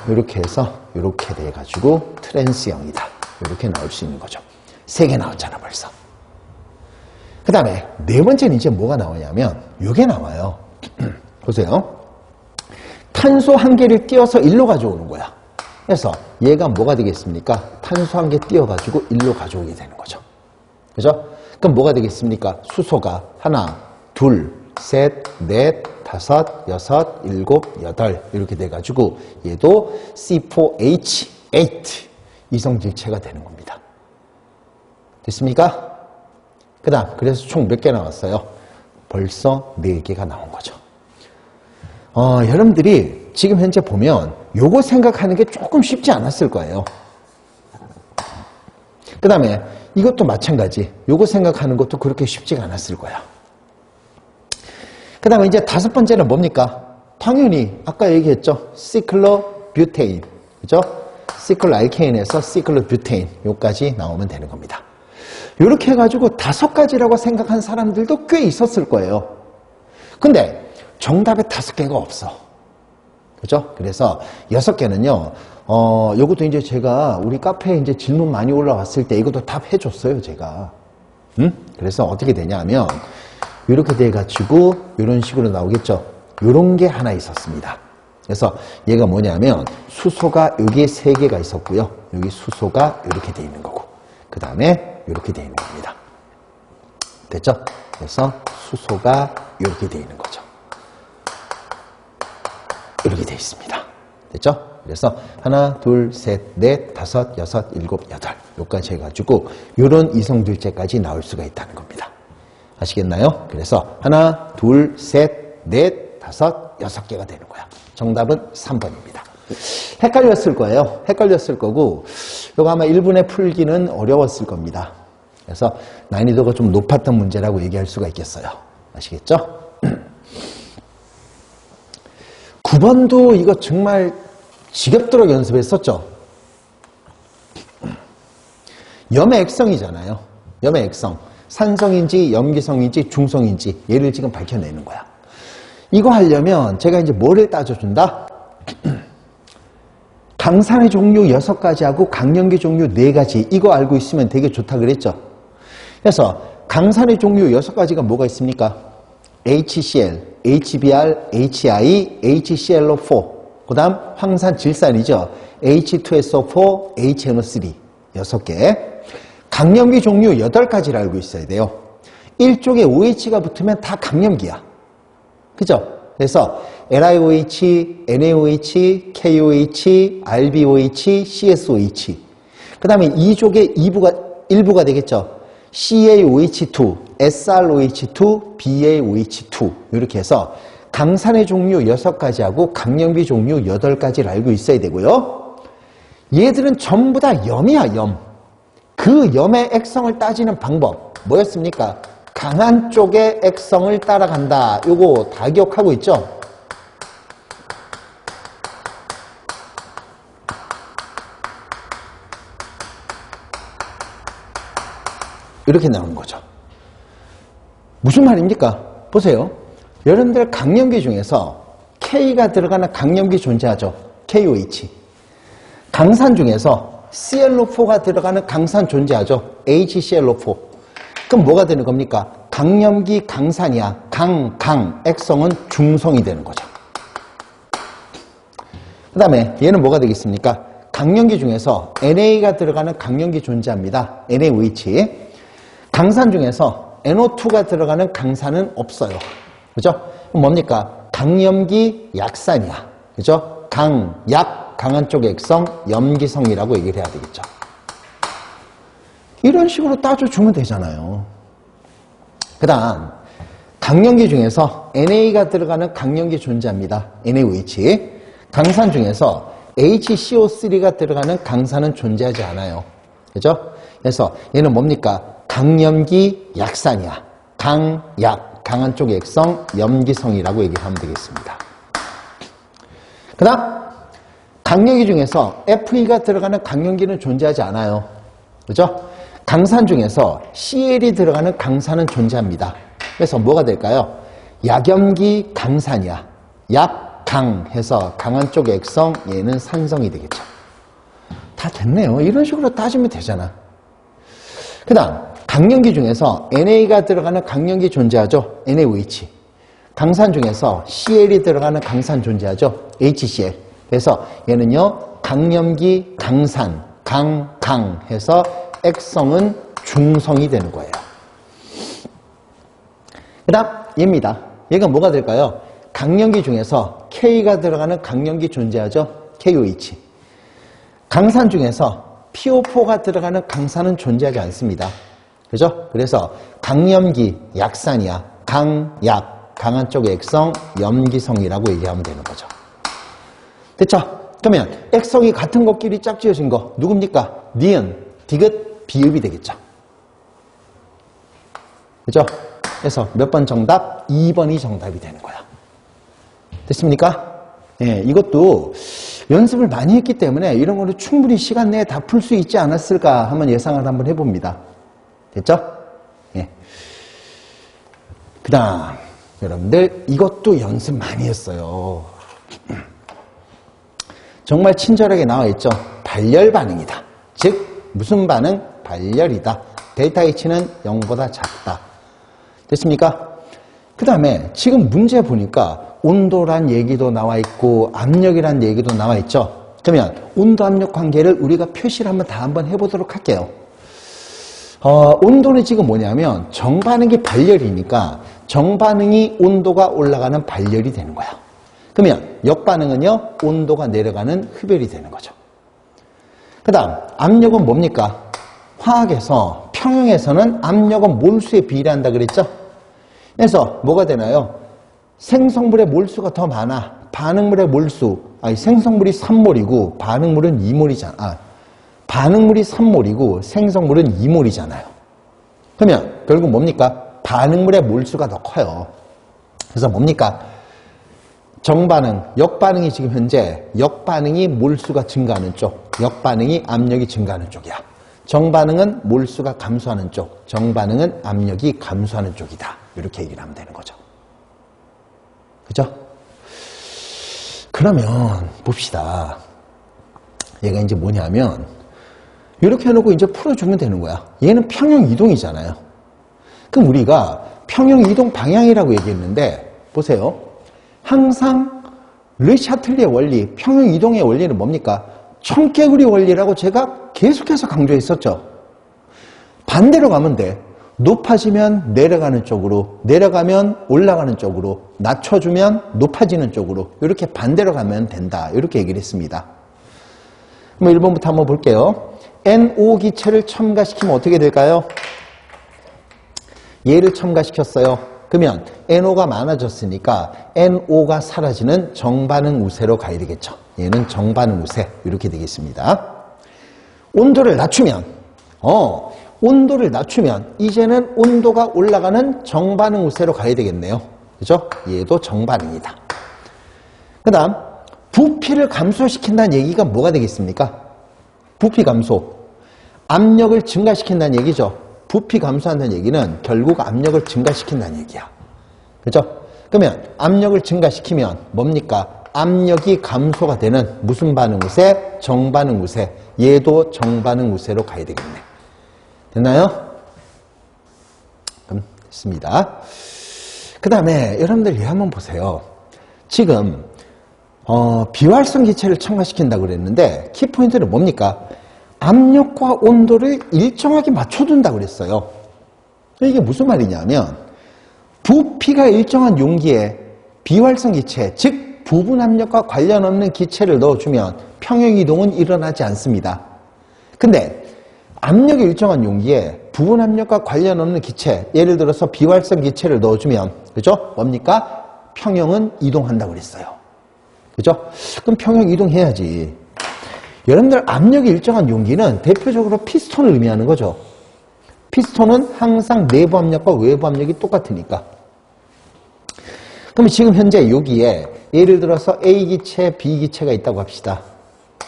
S1: 이렇게 해서 이렇게 돼가지고 트랜스형이다. 이렇게 나올 수 있는 거죠. 3개 나왔잖아 벌써. 그 다음에 네 번째는 이제 뭐가 나오냐면 이게 나와요. 보세요. 탄소 1개를 띄워서 1로 가져오는 거야. 그래서 얘가 뭐가 되겠습니까? 탄소 1개 띄워가지고 1로 가져오게 되는 거죠. 그죠? 그럼 뭐가 되겠습니까? 수소가 하나, 둘, 셋, 넷, 다섯, 여섯, 일곱, 여덟 이렇게 돼가지고 얘도 C4H8 이성질체가 되는 겁니다. 됐습니까? 그 다음 그래서 총 몇 개 나왔어요? 벌써 4개가 나온 거죠. 여러분들이 지금 현재 보면 요거 생각하는 게 조금 쉽지 않았을 거예요. 그 다음에 이것도 마찬가지. 요거 생각하는 것도 그렇게 쉽지가 않았을 거야. 그 다음에 이제 5번째는 뭡니까? 당연히 아까 얘기했죠. 시클로뷰테인. 그죠? 시클로알케인에서 시클로뷰테인. 요까지 나오면 되는 겁니다. 요렇게 해가지고 5가지라고 생각한 사람들도 꽤 있었을 거예요. 근데 정답에 5개가 없어. 그죠? 그래서 6개는요, 요것도 이제 제가 우리 카페에 이제 질문 많이 올라왔을 때 이것도 답해줬어요, 제가. 그래서 어떻게 되냐면, 이렇게 돼가지고, 이런 식으로 나오겠죠? 요런 게 하나 있었습니다. 그래서 얘가 뭐냐면, 수소가 여기에 3개가 있었고요. 여기 수소가 이렇게 돼 있는 거고. 그 다음에 이렇게 되어 있는 겁니다. 됐죠? 그래서 수소가 이렇게 되어 있는 거죠. 이렇게 되어 있습니다. 됐죠? 그래서 하나, 둘, 셋, 넷, 다섯, 여섯, 일곱, 여덟 여기까지 해가지고 이런 이성들체까지 나올 수가 있다는 겁니다. 아시겠나요? 그래서 하나, 둘, 셋, 넷, 다섯, 여섯 개가 되는 거야. 정답은 3번입니다. 헷갈렸을 거예요. 헷갈렸을 거고 이거 아마 1분에 풀기는 어려웠을 겁니다. 그래서 난이도가 좀 높았던 문제라고 얘기할 수가 있겠어요. 아시겠죠? 9번도 이거 정말 지겹도록 연습했었죠. 염의 액성이잖아요. 염의 액성. 산성인지 염기성인지 중성인지 얘를 지금 밝혀내는 거야. 이거 하려면 제가 이제 뭐를 따져준다? 강산의 종류 6가지하고 강염기 종류 4가지 이거 알고 있으면 되게 좋다 그랬죠. 그래서 강산의 종류 6가지가 뭐가 있습니까? HCl, HBr, HI, HClO4 그 다음 황산 질산이죠. H2SO4, HNO3 6개. 강염기 종류 8가지를 알고 있어야 돼요. 1쪽에 OH가 붙으면 다 강염기야. 그죠? 그래서 LiOH, NaOH, KOH, RbOH, CSOH 그 다음에 2쪽에 1부가 되겠죠. CaOH2, SrOH2, BaOH2 이렇게 해서 강산의 종류 6가지하고 강염기 종류 8가지를 알고 있어야 되고요. 얘들은 전부 다 염이야, 염. 그 염의 액성을 따지는 방법 뭐였습니까? 강한 쪽의 액성을 따라간다. 요거 다 기억하고 있죠? 이렇게 나오는 거죠. 무슨 말입니까? 보세요. 여러분들 강염기 중에서 K가 들어가는 강염기 존재하죠. KOH. 강산 중에서 ClO4가 들어가는 강산 존재하죠. HClO4. 그럼 뭐가 되는 겁니까? 강염기 강산이야. 액성은 중성이 되는 거죠. 그 다음에 얘는 뭐가 되겠습니까? 강염기 중에서 NA가 들어가는 강염기 존재합니다. NaOH. 강산 중에서 NO2가 들어가는 강산은 없어요. 그죠? 그럼 뭡니까? 강염기 약산이야. 그죠? 강한 쪽의 액성, 염기성이라고 얘기를 해야 되겠죠. 이런 식으로 따져주면 되잖아요. 그 다음 강염기 중에서 NA가 들어가는 강염기 존재합니다. NaOH. 강산 중에서 HCO3가 들어가는 강산은 존재하지 않아요. 그죠? 그래서 얘는 뭡니까? 강염기 약산이야. 강한 쪽의 액성, 염기성이라고 얘기하면 되겠습니다. 그 다음 강염기 중에서 FE가 들어가는 강염기는 존재하지 않아요. 그죠? 강산 중에서 CL이 들어가는 강산은 존재합니다. 그래서 뭐가 될까요? 약염기 강산이야. 약강해서 강한 쪽의 액성, 얘는 산성이 되겠죠. 다 됐네요. 이런 식으로 따지면 되잖아. 그 다음 강염기 중에서 NA가 들어가는 강염기 존재하죠. NaOH. 강산 중에서 CL이 들어가는 강산 존재하죠. HCl. 그래서 얘는요 강염기 강산, 강해서 액성은 중성이 되는 거예요. 그 다음 얘입니다. 얘가 뭐가 될까요? 강염기 중에서 K가 들어가는 강염기 존재하죠. KOH. 강산 중에서 PO4가 들어가는 강산은 존재하지 않습니다. 그죠? 그래서 강염기 약산이야. 강한 쪽의 액성, 염기성이라고 얘기하면 되는 거죠. 됐죠? 그러면 액성이 같은 것끼리 짝지어진 거 누굽니까? 니은, 디귿, 비읍이 되겠죠. 그죠? 그래서 몇 번 정답? 2번이 정답이 되는 거야. 됐습니까? 예, 이것도 연습을 많이 했기 때문에 이런 거를 충분히 시간 내에 다 풀 수 있지 않았을까 한번 예상을 한번 해봅니다. 됐죠? 예. 그 다음 여러분들 이것도 연습 많이 했어요. 정말 친절하게 나와 있죠. 발열 반응이다. 즉 무슨 반응? 발열이다. 델타 H는 0보다 작다. 됐습니까? 그 다음에 지금 문제 보니까 온도란 얘기도 나와 있고 압력이란 얘기도 나와 있죠. 그러면 온도 압력 관계를 우리가 표시를 한번 해보도록 할게요. 온도는 지금 뭐냐면 정반응이 발열이니까 정반응이 온도가 올라가는 발열이 되는 거야. 그러면 역반응은요, 온도가 내려가는 흡열이 되는 거죠. 그 다음 압력은 뭡니까? 화학에서 평형에서는 압력은 몰수에 비례한다 그랬죠? 그래서 뭐가 되나요? 생성물의 몰수가 더 많아. 반응물의 몰수, 생성물이 3몰이고 반응물은 2몰이잖아. 반응물이 3몰이고 생성물은 2몰이잖아요. 그러면 결국 뭡니까? 반응물의 몰수가 더 커요. 그래서 뭡니까? 정반응, 역반응이 지금 현재 역반응이 몰수가 증가하는 쪽, 역반응이 압력이 증가하는 쪽이야. 정반응은 몰수가 감소하는 쪽, 정반응은 압력이 감소하는 쪽이다. 이렇게 얘기를 하면 되는 거죠. 그죠? 그러면 봅시다. 얘가 이제 뭐냐면 이렇게 해놓고 이제 풀어주면 되는 거야. 얘는 평형 이동이잖아요. 그럼 우리가 평형 이동 방향이라고 얘기했는데 보세요. 항상 르샤틀리의 원리, 평형 이동의 원리는 뭡니까? 청개구리 원리라고 제가 계속해서 강조했었죠. 반대로 가면 돼. 높아지면 내려가는 쪽으로, 내려가면 올라가는 쪽으로, 낮춰주면 높아지는 쪽으로 이렇게 반대로 가면 된다. 이렇게 얘기를 했습니다. 그럼 1번부터 한번 볼게요. NO 기체를 첨가시키면 어떻게 될까요? 얘를 첨가시켰어요. 그러면 NO가 많아졌으니까 NO가 사라지는 정반응 우세로 가야 되겠죠. 얘는 정반응 우세 이렇게 되겠습니다. 온도를 낮추면 온도를 낮추면 이제는 온도가 올라가는 정반응 우세로 가야 되겠네요. 그죠? 얘도 정반응이다. 그 다음 부피를 감소시킨다는 얘기가 뭐가 되겠습니까? 부피 감소. 압력을 증가시킨다는 얘기죠. 부피 감소한다는 얘기는 결국 압력을 증가시킨다는 얘기야. 그죠? 그러면 압력을 증가시키면 뭡니까? 압력이 감소가 되는 무슨 반응 우세? 정반응 우세. 얘도 정반응 우세로 가야 되겠네. 됐나요? 그럼 됐습니다. 그 다음에 여러분들 얘 한번 보세요. 지금 비활성 기체를 첨가시킨다고 그랬는데 키포인트는 뭡니까? 압력과 온도를 일정하게 맞춰둔다고 그랬어요. 이게 무슨 말이냐면 부피가 일정한 용기에 비활성 기체, 즉 부분 압력과 관련 없는 기체를 넣어주면 평형 이동은 일어나지 않습니다. 근데 압력이 일정한 용기에 부분 압력과 관련 없는 기체, 예를 들어서 비활성 기체를 넣어주면 그죠? 뭡니까? 평형은 이동한다고 그랬어요. 그죠? 그럼 평형 이동해야지. 여러분들 압력이 일정한 용기는 대표적으로 피스톤을 의미하는 거죠. 피스톤은 항상 내부 압력과 외부 압력이 똑같으니까. 그럼 지금 현재 여기에 예를 들어서 A 기체, B 기체가 있다고 합시다.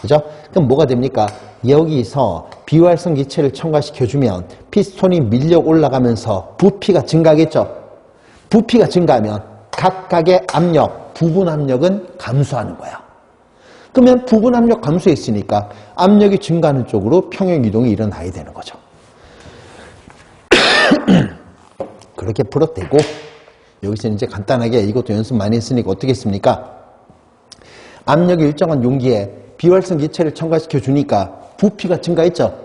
S1: 그죠? 그럼 뭐가 됩니까? 여기서 비활성 기체를 첨가시켜주면 피스톤이 밀려 올라가면서 부피가 증가하겠죠? 부피가 증가하면 각각의 압력, 부분 압력은 감소하는 거야. 그러면 부분 압력 감소했으니까 압력이 증가하는 쪽으로 평형 이동이 일어나야 되는 거죠. 그렇게 풀어도 되고 여기서 이제 간단하게 이것도 연습 많이 했으니까 어떻게 했습니까? 압력이 일정한 용기에 비활성 기체를 첨가시켜 주니까 부피가 증가했죠.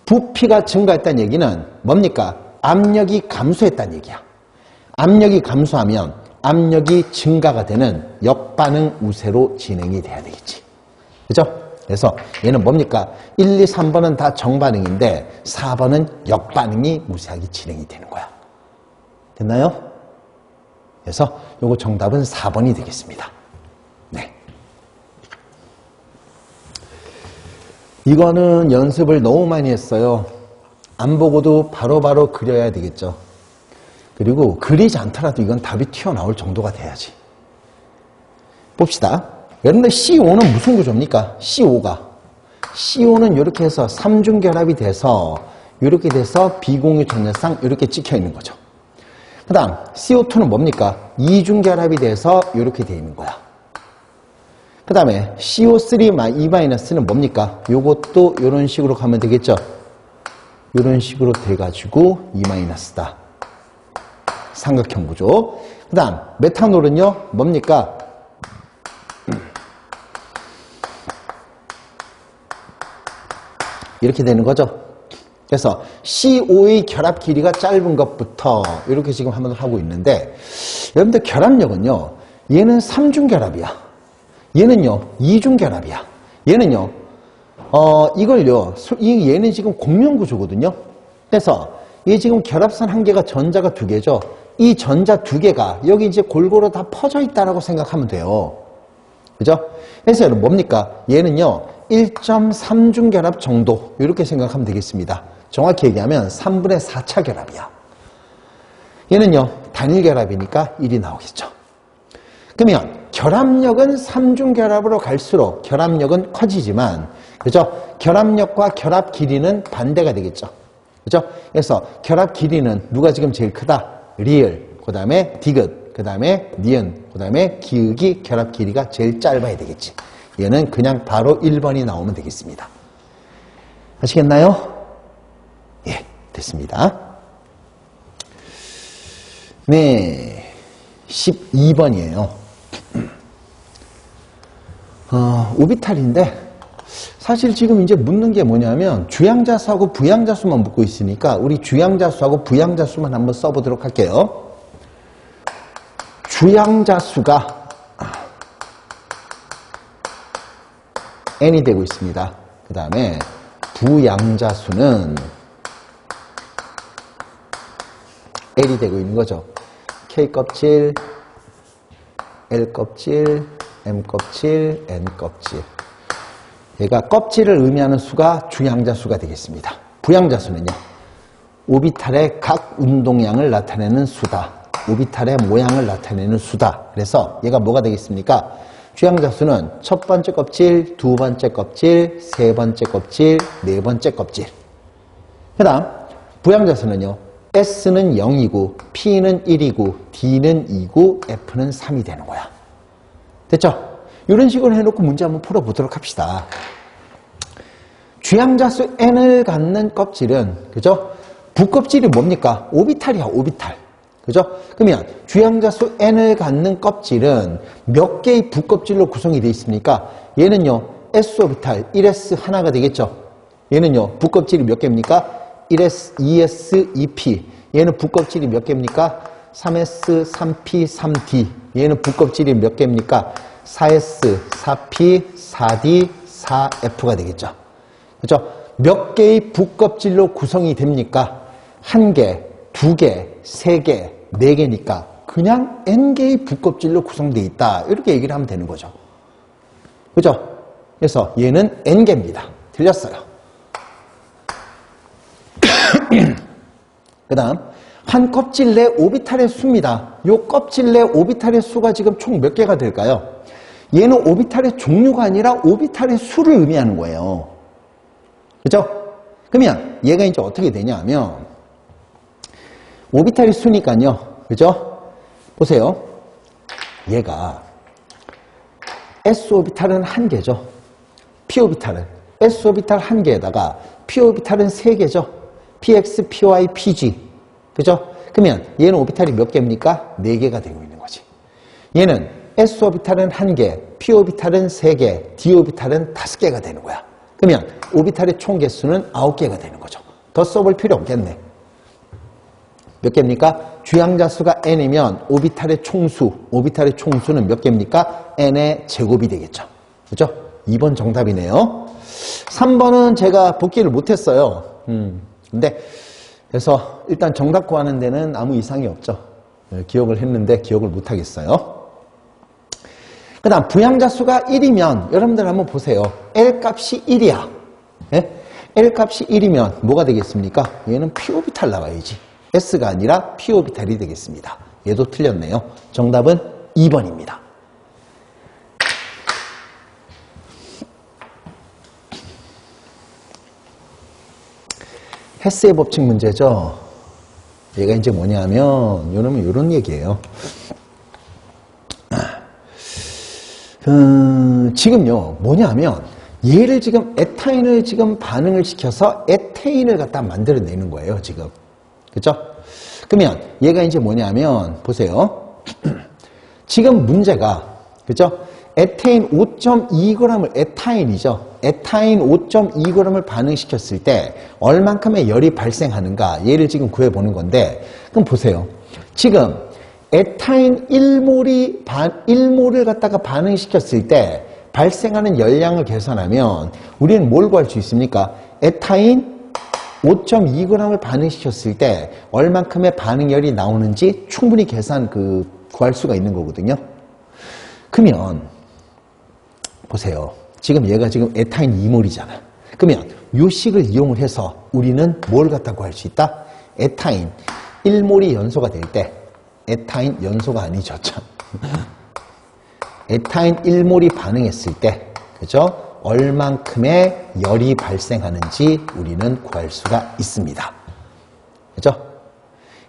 S1: 부피가 증가했다는 얘기는 뭡니까? 압력이 감소했다는 얘기야. 압력이 감소하면 압력이 증가가 되는 역반응 우세로 진행이 돼야 되겠지. 그죠? 그래서 얘는 뭡니까? 1, 2, 3번은 다 정반응인데 4번은 역반응이 우세하게 진행이 되는 거야. 됐나요? 그래서 요거 정답은 4번이 되겠습니다. 네. 이거는 연습을 너무 많이 했어요. 안 보고도 바로바로 그려야 되겠죠. 그리고 그리지 않더라도 이건 답이 튀어나올 정도가 돼야지. 봅시다. 여러분들 CO 는 무슨 구조입니까? CO는 이렇게 해서 3중결합이 돼서 이렇게 돼서 비공유 전열상 이렇게 찍혀 있는 거죠. 그 다음 CO2는 뭡니까? 2중결합이 돼서 이렇게 돼 있는 거야. 그 다음에 CO3-는 뭡니까? 요것도 이런 식으로 가면 되겠죠? 이런 식으로 돼가지고 2-다. 삼각형 구조. 그 다음 메탄올은요 뭡니까? 이렇게 되는 거죠. 그래서 CO의 결합 길이가 짧은 것부터 이렇게 지금 한번 하고 있는데, 여러분들 결합력은요, 얘는 3중 결합이야. 얘는요, 2중 결합이야. 얘는요, 얘는 지금 공명구조거든요. 그래서 이 지금 결합선 한 개가 전자가 2개죠. 이 전자 2개가 여기 이제 골고루 다 퍼져 있다라고 생각하면 돼요. 그죠? 그래서 여러분 뭡니까? 얘는요, 1.3중 결합 정도 이렇게 생각하면 되겠습니다. 정확히 얘기하면 3분의 4차 결합이야. 얘는요, 단일 결합이니까 1이 나오겠죠. 그러면 결합력은 3중 결합으로 갈수록 결합력은 커지지만, 그죠? 결합력과 결합 길이는 반대가 되겠죠. 그죠? 그래서 결합 길이는 누가 지금 제일 크다? 리을, 그 다음에 디귿, 그 다음에 니은, 그 다음에 기역이 결합 길이가 제일 짧아야 되겠지. 얘는 그냥 바로 1번이 나오면 되겠습니다. 아시겠나요? 예, 됐습니다. 네, 12번이에요. 오비탈인데, 사실 지금 이제 묻는 게 뭐냐면 주양자수하고 부양자수만 묻고 있으니까 우리 주양자수하고 부양자수만 한번 써보도록 할게요. 주양자수가 n이 되고 있습니다. 그 다음에 부양자수는 l이 되고 있는 거죠. K껍질, L껍질, M껍질, N껍질. 얘가 껍질을 의미하는 수가 주양자수가 되겠습니다. 부양자수는요, 오비탈의 각 운동량을 나타내는 수다. 오비탈의 모양을 나타내는 수다. 그래서 얘가 뭐가 되겠습니까? 주양자수는 첫 번째 껍질, 두 번째 껍질, 세 번째 껍질, 네 번째 껍질. 그 다음 부양자수는요, S는 0이고 P는 1이고 D는 2고 F는 3이 되는 거야. 됐죠? 이런 식으로 해놓고 문제 한번 풀어보도록 합시다. 주양자수 n을 갖는 껍질은, 그죠? 부껍질이 뭡니까? 오비탈이야, 오비탈. 그죠? 그러면 주양자수 n을 갖는 껍질은 몇 개의 부껍질로 구성이 되어 있습니까? 얘는요, S오비탈 1S 하나가 되겠죠? 얘는요, 부껍질이 몇 개입니까? 1S, 2S, 2P. 얘는 부껍질이 몇 개입니까? 3S, 3P, 3D. 얘는 부껍질이 몇 개입니까? 4S, 4P, 4D, 4F가 되겠죠. 그렇죠? 몇 개의 부껍질로 구성이 됩니까? 1개, 2개, 3개, 4개니까 그냥 N개의 부껍질로 구성되어 있다. 이렇게 얘기를 하면 되는 거죠. 그렇죠? 그래서 얘는 N개입니다. 틀렸어요. 그 다음 한 껍질 내 오비탈의 수입니다. 이 껍질 내 오비탈의 수가 지금 총 몇 개가 될까요? 얘는 오비탈의 종류가 아니라 오비탈의 수를 의미하는 거예요. 그죠? 그러면 얘가 이제 어떻게 되냐면 오비탈의 수니까요. 그죠? 보세요. 얘가 S오비탈은 1개죠. P오비탈은 S오비탈 1개에다가 P오비탈은 3개죠. PX, PY, PG. 그죠? 그러면 얘는 오비탈이 몇 개입니까? 4개가 되고 있는 거지. 얘는 S오비탈은 1개, P오비탈은 3개, D오비탈은 5개가 되는 거야. 그러면 오비탈의 총 개수는 9개가 되는 거죠. 더 써볼 필요 없겠네. 몇 개입니까? 주양자수가 n이면 오비탈의 총수는 몇 개입니까? n의 제곱이 되겠죠. 그죠? 2번 정답이네요. 3번은 제가 복기를 못했어요. 근데 그래서 일단 정답 구하는 데는 아무 이상이 없죠. 기억을 했는데 기억을 못하겠어요. 그 다음 부양자수가 1이면 여러분들 한번 보세요. L값이 1이야. 예? L값이 1이면 뭐가 되겠습니까? 얘는 P오비탈 나와야지. S가 아니라 P오비탈이 되겠습니다. 얘도 틀렸네요. 정답은 2번입니다. 헤스의 법칙 문제죠. 얘가 이제 뭐냐면 이런 얘기예요. 지금요 뭐냐면 얘를 지금 에타인을 지금 반응을 시켜서 에테인을 갖다 만들어내는 거예요 지금. 그죠? 그러면 얘가 이제 뭐냐면 보세요. 지금 문제가 그죠? 에테인 5.2g을 에타인이죠. 에타인 5.2g을 반응시켰을 때 얼만큼의 열이 발생하는가 얘를 지금 구해보는 건데 그럼 보세요. 지금 에타인 1몰을 갖다가 반응시켰을 때 발생하는 열량을 계산하면 우리는 뭘 구할 수 있습니까? 에타인 5.2g을 반응시켰을 때 얼만큼의 반응열이 나오는지 충분히 구할 수가 있는 거거든요. 그러면 보세요. 지금 얘가 지금 에타인 2몰이잖아. 그러면 이 식을 이용을 해서 우리는 뭘 갖다 구할 수 있다? 에타인 1몰이 연소가 될 때 에타인 연소가 아니죠. 참. 에타인 1몰이 반응했을 때 그죠? 얼만큼의 열이 발생하는지 우리는 구할 수가 있습니다. 그죠?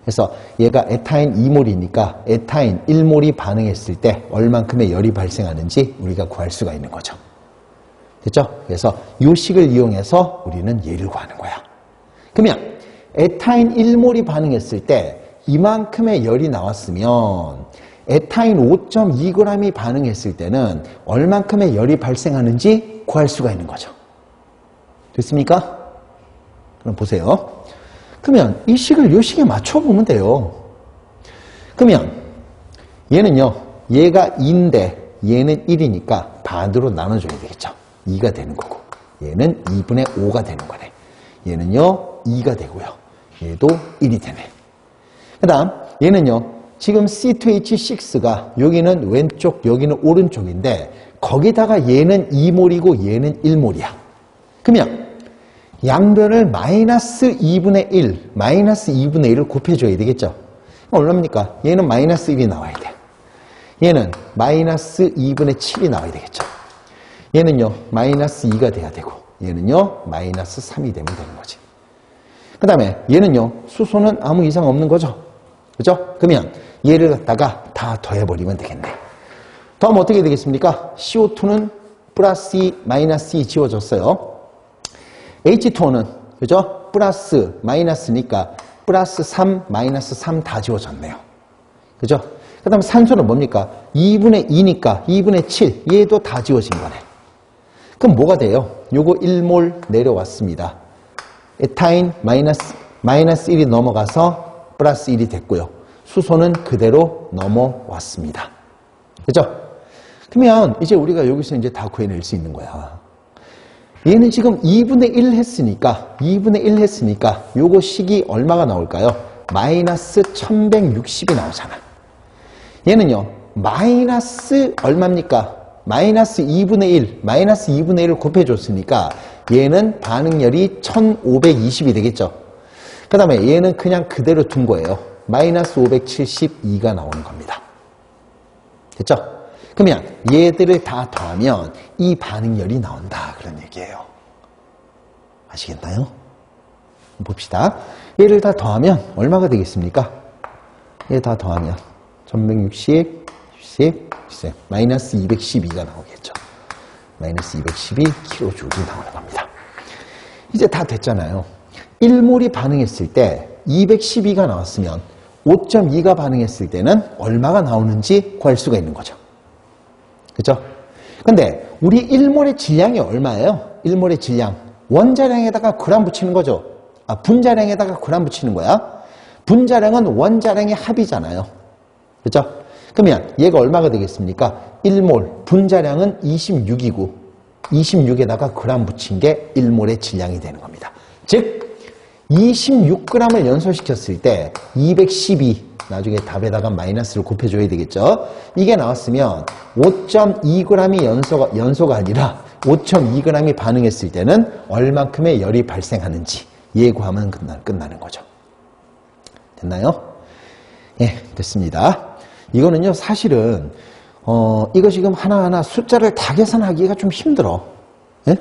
S1: 그래서 얘가 에타인 2몰이니까 에타인 1몰이 반응했을 때 얼만큼의 열이 발생하는지 우리가 구할 수가 있는 거죠. 됐죠? 그래서 이 식을 이용해서 우리는 얘를 구하는 거야. 그러면 에타인 1몰이 반응했을 때 이만큼의 열이 나왔으면 에타인 5.2g이 반응했을 때는 얼만큼의 열이 발생하는지 구할 수가 있는 거죠. 됐습니까? 그럼 보세요. 그러면 이 식을 이 식에 맞춰보면 돼요. 그러면 얘는요. 얘가 2인데 얘는 1이니까 반으로 나눠줘야 되겠죠. 2가 되는 거고 얘는 2분의 5가 되는 거네. 얘는요. 2가 되고요. 얘도 1이 되네. 그 다음 얘는요. 지금 C2H6가 여기는 왼쪽 여기는 오른쪽인데 거기다가 얘는 2몰이고 얘는 1몰이야. 그러면 양변을 마이너스 2분의 1, 마이너스 2분의 1을 곱해줘야 되겠죠. 얼마입니까? 얘는 마이너스 1이 나와야 돼. 얘는 마이너스 2분의 7이 나와야 되겠죠. 얘는요 마이너스 2가 돼야 되고 얘는요 마이너스 3이 되면 되는 거지. 그 다음에 얘는요 수소는 아무 이상 없는 거죠. 그죠? 그러면 얘를 갖다가 다 더해버리면 되겠네. 더하면 어떻게 되겠습니까? CO2는 플러스 2, 마이너스 2 지워졌어요. H2O는 그죠? 플러스 마이너스니까 플러스 3, 마이너스 3 다 지워졌네요. 그죠? 그 다음에 산소는 뭡니까? 2분의 2니까 2분의 7 얘도 다 지워진 거네. 그럼 뭐가 돼요? 요거 1몰 내려왔습니다. 에타인 마이너스 1이 넘어가서 플러스 1이 됐고요. 수소는 그대로 넘어왔습니다. 그죠? 그러면 이제 우리가 여기서 이제 다 구해낼 수 있는 거야. 얘는 지금 2분의 1 했으니까 요거 식이 얼마가 나올까요? 마이너스 1160이 나오잖아. 얘는요 마이너스 얼마입니까? 마이너스 2분의 1, 마이너스 2분의 1을 곱해줬으니까 얘는 반응열이 1520이 되겠죠. 그 다음에 얘는 그냥 그대로 둔 거예요. 마이너스 572가 나오는 겁니다. 됐죠? 그러면 얘들을 다 더하면 이 반응열이 나온다 그런 얘기예요. 아시겠나요? 봅시다. 얘를 다 더하면 얼마가 되겠습니까? 얘 다 더하면 1160, 60, 마이너스 212가 나오겠죠. 마이너스 212kJ 나오는 겁니다. 이제 다 됐잖아요. 1몰이 반응했을 때 212가 나왔으면 5.2가 반응했을 때는 얼마가 나오는지 구할 수가 있는 거죠. 그렇죠? 근데 우리 1몰의 질량이 얼마예요? 1몰의 질량. 원자량에다가 그램 붙이는 거죠. 분자량에다가 그램 붙이는 거야. 분자량은 원자량의 합이잖아요. 그렇죠? 그러면 얘가 얼마가 되겠습니까? 1몰. 분자량은 26이고 26에다가 그램 붙인 게 1몰의 질량이 되는 겁니다. 즉 26g을 연소시켰을 때 212, 나중에 답에다가 마이너스를 곱해줘야 되겠죠. 이게 나왔으면 5.2g이 연소가 아니라 5.2g이 반응했을 때는 얼만큼의 열이 발생하는지 얘 구하면 끝나는 거죠. 됐나요? 예, 됐습니다. 이거는요 사실은 이거 지금 하나하나 숫자를 다 계산하기가 좀 힘들어. 예?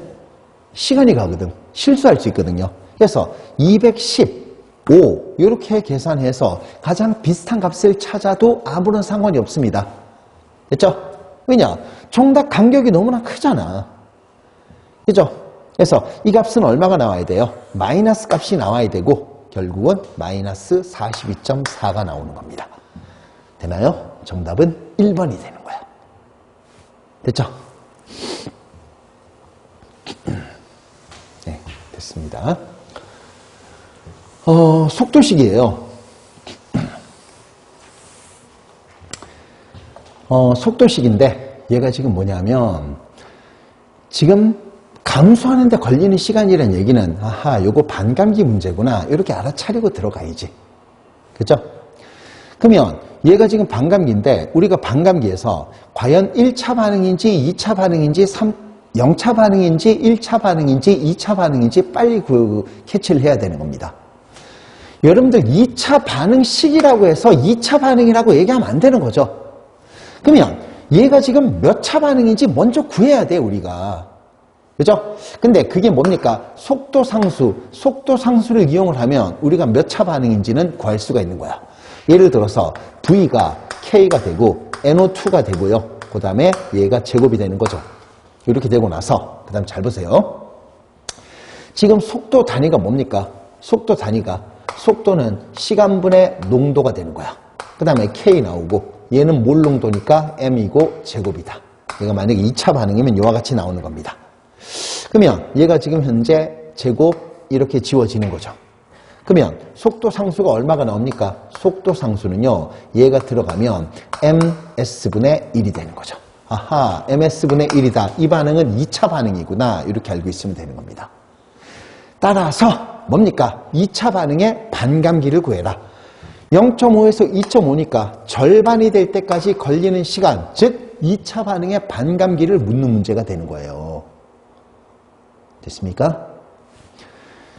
S1: 시간이 가거든. 실수할 수 있거든요. 그래서 215 이렇게 계산해서 가장 비슷한 값을 찾아도 아무런 상관이 없습니다. 됐죠? 왜냐? 정답 간격이 너무나 크잖아. 그죠? 그래서 이 값은 얼마가 나와야 돼요? 마이너스 값이 나와야 되고 결국은 마이너스 42.4가 나오는 겁니다. 되나요? 정답은 1번이 되는 거야. 됐죠? 네, 됐습니다. 속도식이에요. 속도식인데 얘가 지금 뭐냐면 지금 감소하는데 걸리는 시간이라는 얘기는 아하 요거 반감기 문제구나 이렇게 알아차리고 들어가야지. 그죠? 그러면 얘가 지금 반감기인데 우리가 반감기에서 과연 1차 반응인지 2차 반응인지 0차 반응인지 1차 반응인지 2차 반응인지 빨리 캐치를 해야 되는 겁니다. 여러분들 2차 반응 시기라고 해서 2차 반응이라고 얘기하면 안 되는 거죠. 그러면 얘가 지금 몇 차 반응인지 먼저 구해야 돼 우리가. 그죠? 근데 그게 뭡니까? 속도 상수를 이용을 하면 우리가 몇 차 반응인지는 구할 수가 있는 거야. 예를 들어서 V가 K가 되고 NO2가 되고요. 그 다음에 얘가 제곱이 되는 거죠. 이렇게 되고 나서 그 다음 잘 보세요. 지금 속도 단위가 뭡니까? 속도는 시간분의 농도가 되는 거야. 그 다음에 K 나오고 얘는 몰 농도니까 M이고 제곱이다. 얘가 만약에 2차 반응이면 이와 같이 나오는 겁니다. 그러면 얘가 지금 현재 제곱 이렇게 지워지는 거죠. 그러면 속도 상수가 얼마가 나옵니까? 속도 상수는요. 얘가 들어가면 MS분의 1이 되는 거죠. 아하, MS분의 1이다. 이 반응은 2차 반응이구나. 이렇게 알고 있으면 되는 겁니다. 따라서 뭡니까? 2차 반응의 반감기를 구해라. 0.5에서 2.5니까 절반이 될 때까지 걸리는 시간, 즉 2차 반응의 반감기를 묻는 문제가 되는 거예요. 됐습니까?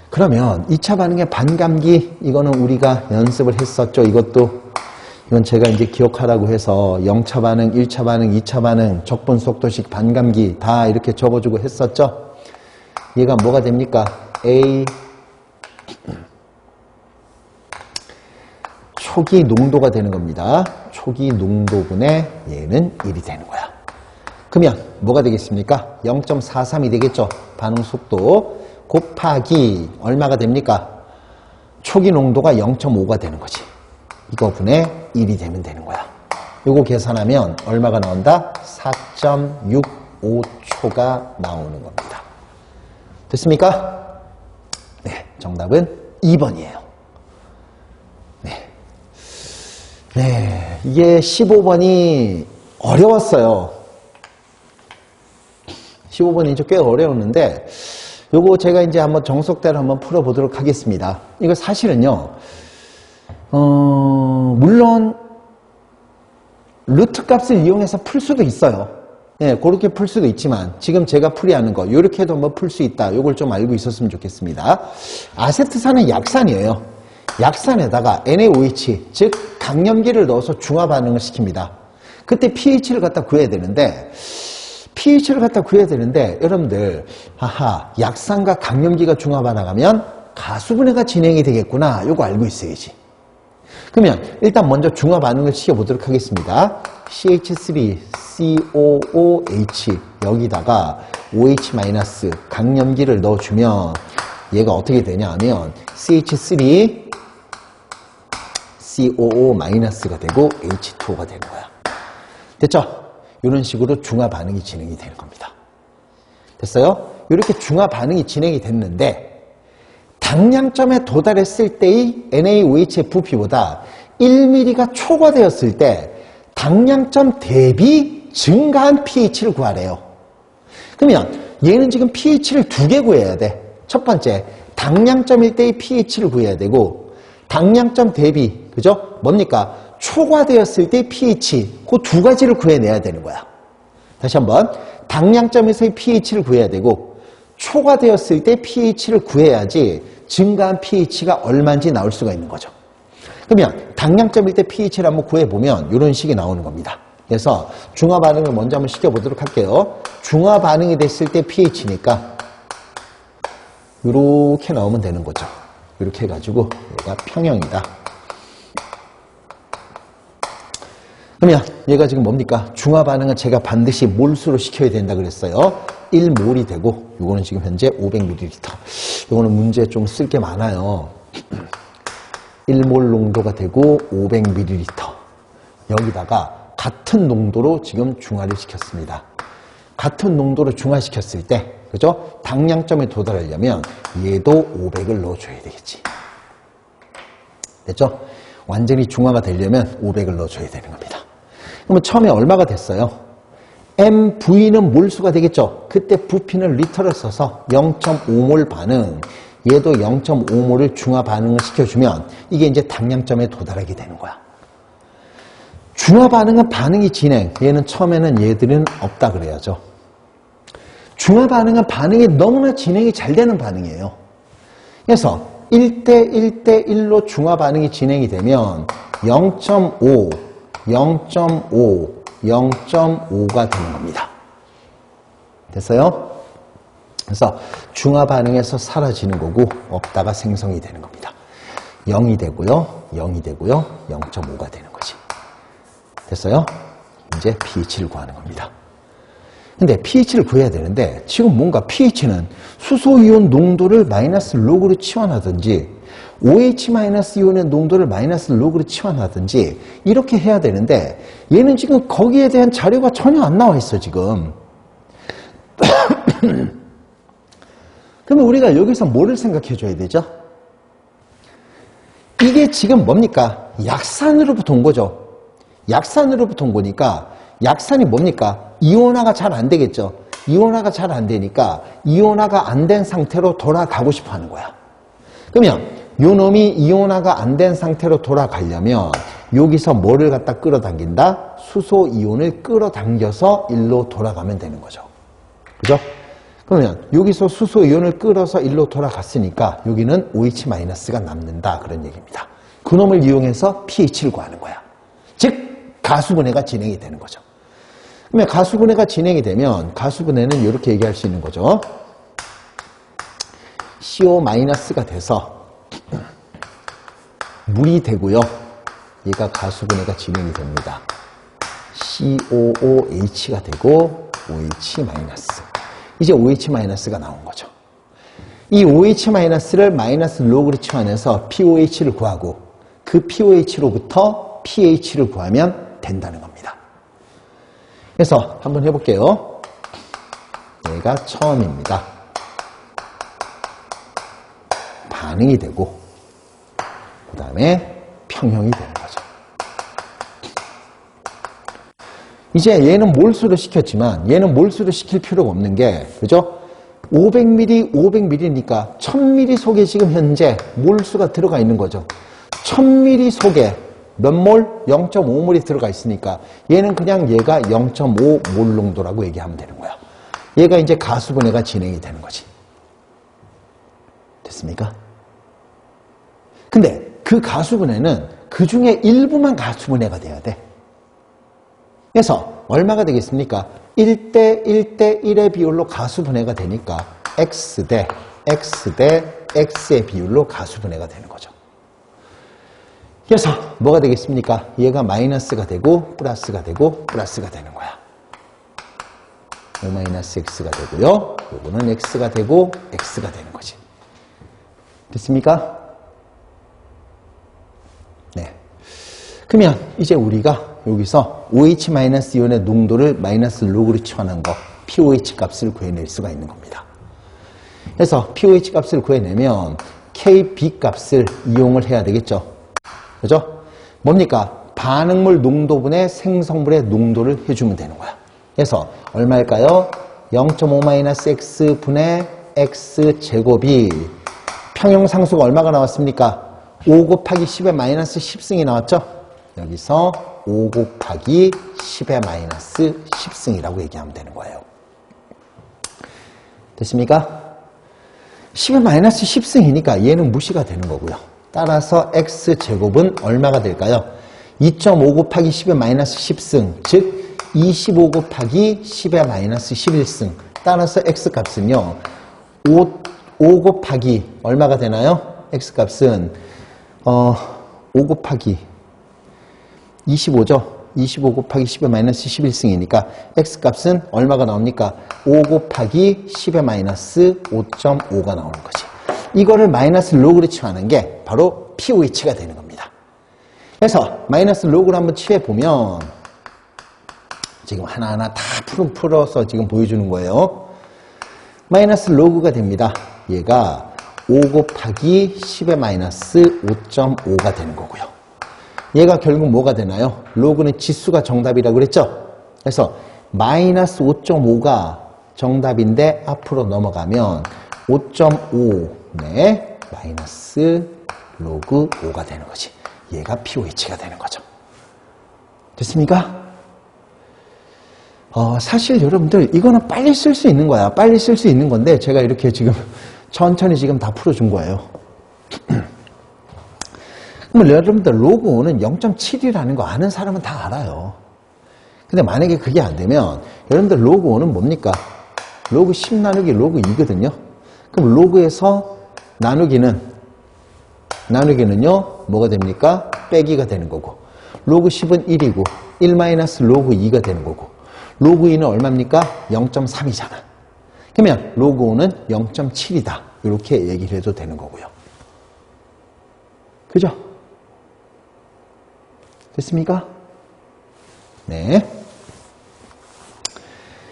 S1: 그러면 2차 반응의 반감기, 이거는 우리가 연습을 했었죠. 이건 제가 이제 기억하라고 해서 0차 반응, 1차 반응, 2차 반응, 적분 속도식 반감기 다 이렇게 적어주고 했었죠. 얘가 뭐가 됩니까? A 초기 농도가 되는 겁니다. 초기 농도분의 얘는 1이 되는 거야. 그러면 뭐가 되겠습니까? 0.43이 되겠죠. 반응 속도 곱하기 얼마가 됩니까? 초기 농도가 0.5가 되는 거지. 이거 분의 1이 되면 되는 거야. 이거 계산하면 얼마가 나온다? 4.65초가 나오는 겁니다. 됐습니까? 네, 정답은 2번이에요. 네, 이게 15번이 어려웠어요. 15번이 이제 꽤 어려웠는데 요거 제가 이제 한번 정석대로 한번 풀어보도록 하겠습니다. 이거 사실은요, 물론 루트 값을 이용해서 풀 수도 있어요. 네, 그렇게 풀 수도 있지만 지금 제가 풀이하는 거 요렇게도 한번 풀 수 있다. 요걸 좀 알고 있었으면 좋겠습니다. 아세트산은 약산이에요. 약산에다가 NaOH, 즉 강염기를 넣어서 중화 반응을 시킵니다. 그때 pH를 갖다 구해야 되는데 여러분들 아하, 약산과 강염기가 중화 반응하면 가수분해가 진행이 되겠구나. 요거 알고 있어야지. 그러면 일단 먼저 중화 반응을 시켜보도록 하겠습니다. CH3COOH 여기다가 OH- 강염기를 넣어주면 얘가 어떻게 되냐 하면 CH3COO-가 되고 H2O가 되는 거야. 됐죠? 이런 식으로 중화 반응이 진행이 되는 겁니다. 됐어요? 이렇게 중화 반응이 진행이 됐는데 당량점에 도달했을 때의 NaOH의 부피보다 1mm가 초과되었을 때 당량점 대비 증가한 pH를 구하래요. 그러면 얘는 지금 pH를 2개 구해야 돼. 첫 번째, 당량점일 때의 pH를 구해야 되고 당량점 대비, 그죠? 뭡니까? 초과되었을 때 pH, 그 두 가지를 구해내야 되는 거야. 다시 한번, 당량점에서의 pH를 구해야 되고 초과되었을 때 pH를 구해야지 증가한 pH가 얼마인지 나올 수가 있는 거죠. 그러면 당량점일 때 pH를 한번 구해보면 이런 식이 나오는 겁니다. 그래서 중화 반응을 먼저 한번 시켜보도록 할게요. 중화 반응이 됐을 때 pH니까 이렇게 나오면 되는 거죠. 이렇게 해가지고 얘가 평형이다. 그러면 얘가 지금 뭡니까? 중화 반응은 제가 반드시 몰수로 시켜야 된다 그랬어요. 1몰이 되고 이거는 지금 현재 500ml. 이거는 문제 좀 쓸 게 많아요. 1몰 농도가 되고 500ml. 여기다가 같은 농도로 지금 중화를 시켰습니다. 같은 농도로 중화시켰을 때, 그죠? 당량점에 도달하려면 얘도 500을 넣어줘야 되겠지. 됐죠? 완전히 중화가 되려면 500을 넣어줘야 되는 겁니다. 그러면 처음에 얼마가 됐어요? MV는 몰수가 되겠죠? 그때 부피는 리터를 써서 0.5몰 반응, 얘도 0.5몰을 중화 반응을 시켜주면 이게 이제 당량점에 도달하게 되는 거야. 중화 반응은 반응이 진행, 얘는 처음에는 얘들은 없다 그래야죠. 중화 반응은 반응이 너무나 진행이 잘 되는 반응이에요. 그래서 1대 1대 1로 중화 반응이 진행이 되면 0.5, 0.5, 0.5가 되는 겁니다. 됐어요? 그래서 중화 반응에서 사라지는 거고 없다가 생성이 되는 겁니다. 0이 되고요, 0이 되고요, 0.5가 되는 거지. 됐어요? 이제 pH를 구하는 겁니다. 근데 pH를 구해야 되는데 지금 뭔가 pH는 수소이온 농도를 마이너스 로그로 치환하든지 OH-이온의 농도를 마이너스 로그로 치환하든지 이렇게 해야 되는데 얘는 지금 거기에 대한 자료가 전혀 안 나와 있어 지금. 그러면 우리가 여기서 뭐를 생각해 줘야 되죠? 이게 지금 뭡니까? 약산으로부터 온 거죠. 약산으로부터 온 거니까 약산이 뭡니까? 이온화가 잘 안 되겠죠. 이온화가 잘 안 되니까 이온화가 안 된 상태로 돌아가고 싶어 하는 거야. 그러면 요 놈이 이온화가 안 된 상태로 돌아가려면 여기서 뭐를 갖다 끌어당긴다? 수소 이온을 끌어당겨서 일로 돌아가면 되는 거죠. 그죠? 그러면 여기서 수소 이온을 끌어서 일로 돌아갔으니까 여기는 OH-가 남는다 그런 얘기입니다. 그 놈을 이용해서 pH를 구하는 거야. 즉 가수분해가 진행이 되는 거죠. 그러면 가수분해가 진행이 되면 가수분해는 이렇게 얘기할 수 있는 거죠. CO-가 돼서 물이 되고요. 얘가 가수분해가 진행이 됩니다. COOH가 되고 OH-. 이제 OH-가 나온 거죠. 이 OH-를 마이너스 로그로 치환해서 POH를 구하고 그 POH로부터 pH를 구하면 된다는 겁니다. 그래서 한번 해볼게요. 얘가 처음입니다. 반응이 되고 그 다음에 평형이 되는 거죠. 이제 얘는 몰수를 시켰지만 얘는 몰수를 시킬 필요가 없는 게 그죠? 500ml, 500ml니까 1000ml 속에 지금 현재 몰수가 들어가 있는 거죠. 1000ml 속에 몇 몰? 0.5몰이 들어가 있으니까 얘는 그냥 얘가 0.5몰 농도라고 얘기하면 되는 거야. 얘가 이제 가수분해가 진행이 되는 거지. 됐습니까? 근데 그 가수분해는 그 중에 일부만 가수분해가 돼야 돼. 그래서 얼마가 되겠습니까? 1대 1대 1의 비율로 가수분해가 되니까 X 대 X의 비율로 가수분해가 되는 거죠. 그래서 뭐가 되겠습니까? 얘가 마이너스가 되고 플러스가 되고 플러스가 되는 거야. O-X가 되고요. 요거는 X가 되고 X가 되는 거지. 됐습니까? 네. 그러면 이제 우리가 여기서 OH-이온의 농도를 마이너스 로그로 치환한 거 pOH 값을 구해낼 수가 있는 겁니다. 그래서 pOH 값을 구해내면 KB 값을 이용을 해야 되겠죠. 그죠? 뭡니까? 반응물 농도분의 생성물의 농도를 해주면 되는 거야. 그래서 얼마일까요? 0.5-x 분의 x 제곱이 평형상수가 얼마가 나왔습니까? 5 곱하기 10의 마이너스 10승이 나왔죠? 여기서 5 곱하기 10의 마이너스 10승이라고 얘기하면 되는 거예요. 됐습니까? 10의 마이너스 10승이니까 얘는 무시가 되는 거고요. 따라서 x제곱은 얼마가 될까요? 2.5 곱하기 10의 마이너스 10승, 즉 25 곱하기 10의 마이너스 11승. 따라서 x값은요. 5 곱하기 얼마가 되나요? x값은 5 곱하기 25죠. 25 곱하기 10의 마이너스 11승이니까 x값은 얼마가 나옵니까? 5 곱하기 10의 마이너스 5.5가 나오는 거지. 이거를 마이너스 로그로 치환하는 게 바로 pOH가 되는 겁니다. 그래서 마이너스 로그로 한번 칠해보면 지금 하나하나 다 풀어서 지금 보여주는 거예요. 마이너스 로그가 됩니다. 얘가 5 곱하기 10의 마이너스 5.5가 되는 거고요. 얘가 결국 뭐가 되나요? 로그는 지수가 정답이라고 그랬죠? 그래서 마이너스 5.5가 정답인데 앞으로 넘어가면 5.5네 마이너스 로그 5가 되는 거지. 얘가 pOH가 되는 거죠. 됐습니까? 사실 여러분들 이거는 빨리 쓸 수 있는 거야. 빨리 쓸 수 있는 건데 제가 이렇게 지금 천천히 지금 다 풀어준 거예요. 그럼 여러분들 로그 5는 0.7이라는 거 아는 사람은 다 알아요. 근데 만약에 그게 안 되면 여러분들 로그 5는 뭡니까? 로그 10 나누기 로그 2거든요. 그럼 로그에서 나누기는요 뭐가 됩니까? 빼기가 되는 거고 로그 10은 1이고 1 마이너스 로그 2가 되는 거고 로그 2는 얼마입니까? 0.3이잖아. 그러면 로그 5는 0.7이다. 이렇게 얘기를 해도 되는 거고요. 그죠? 됐습니까? 네.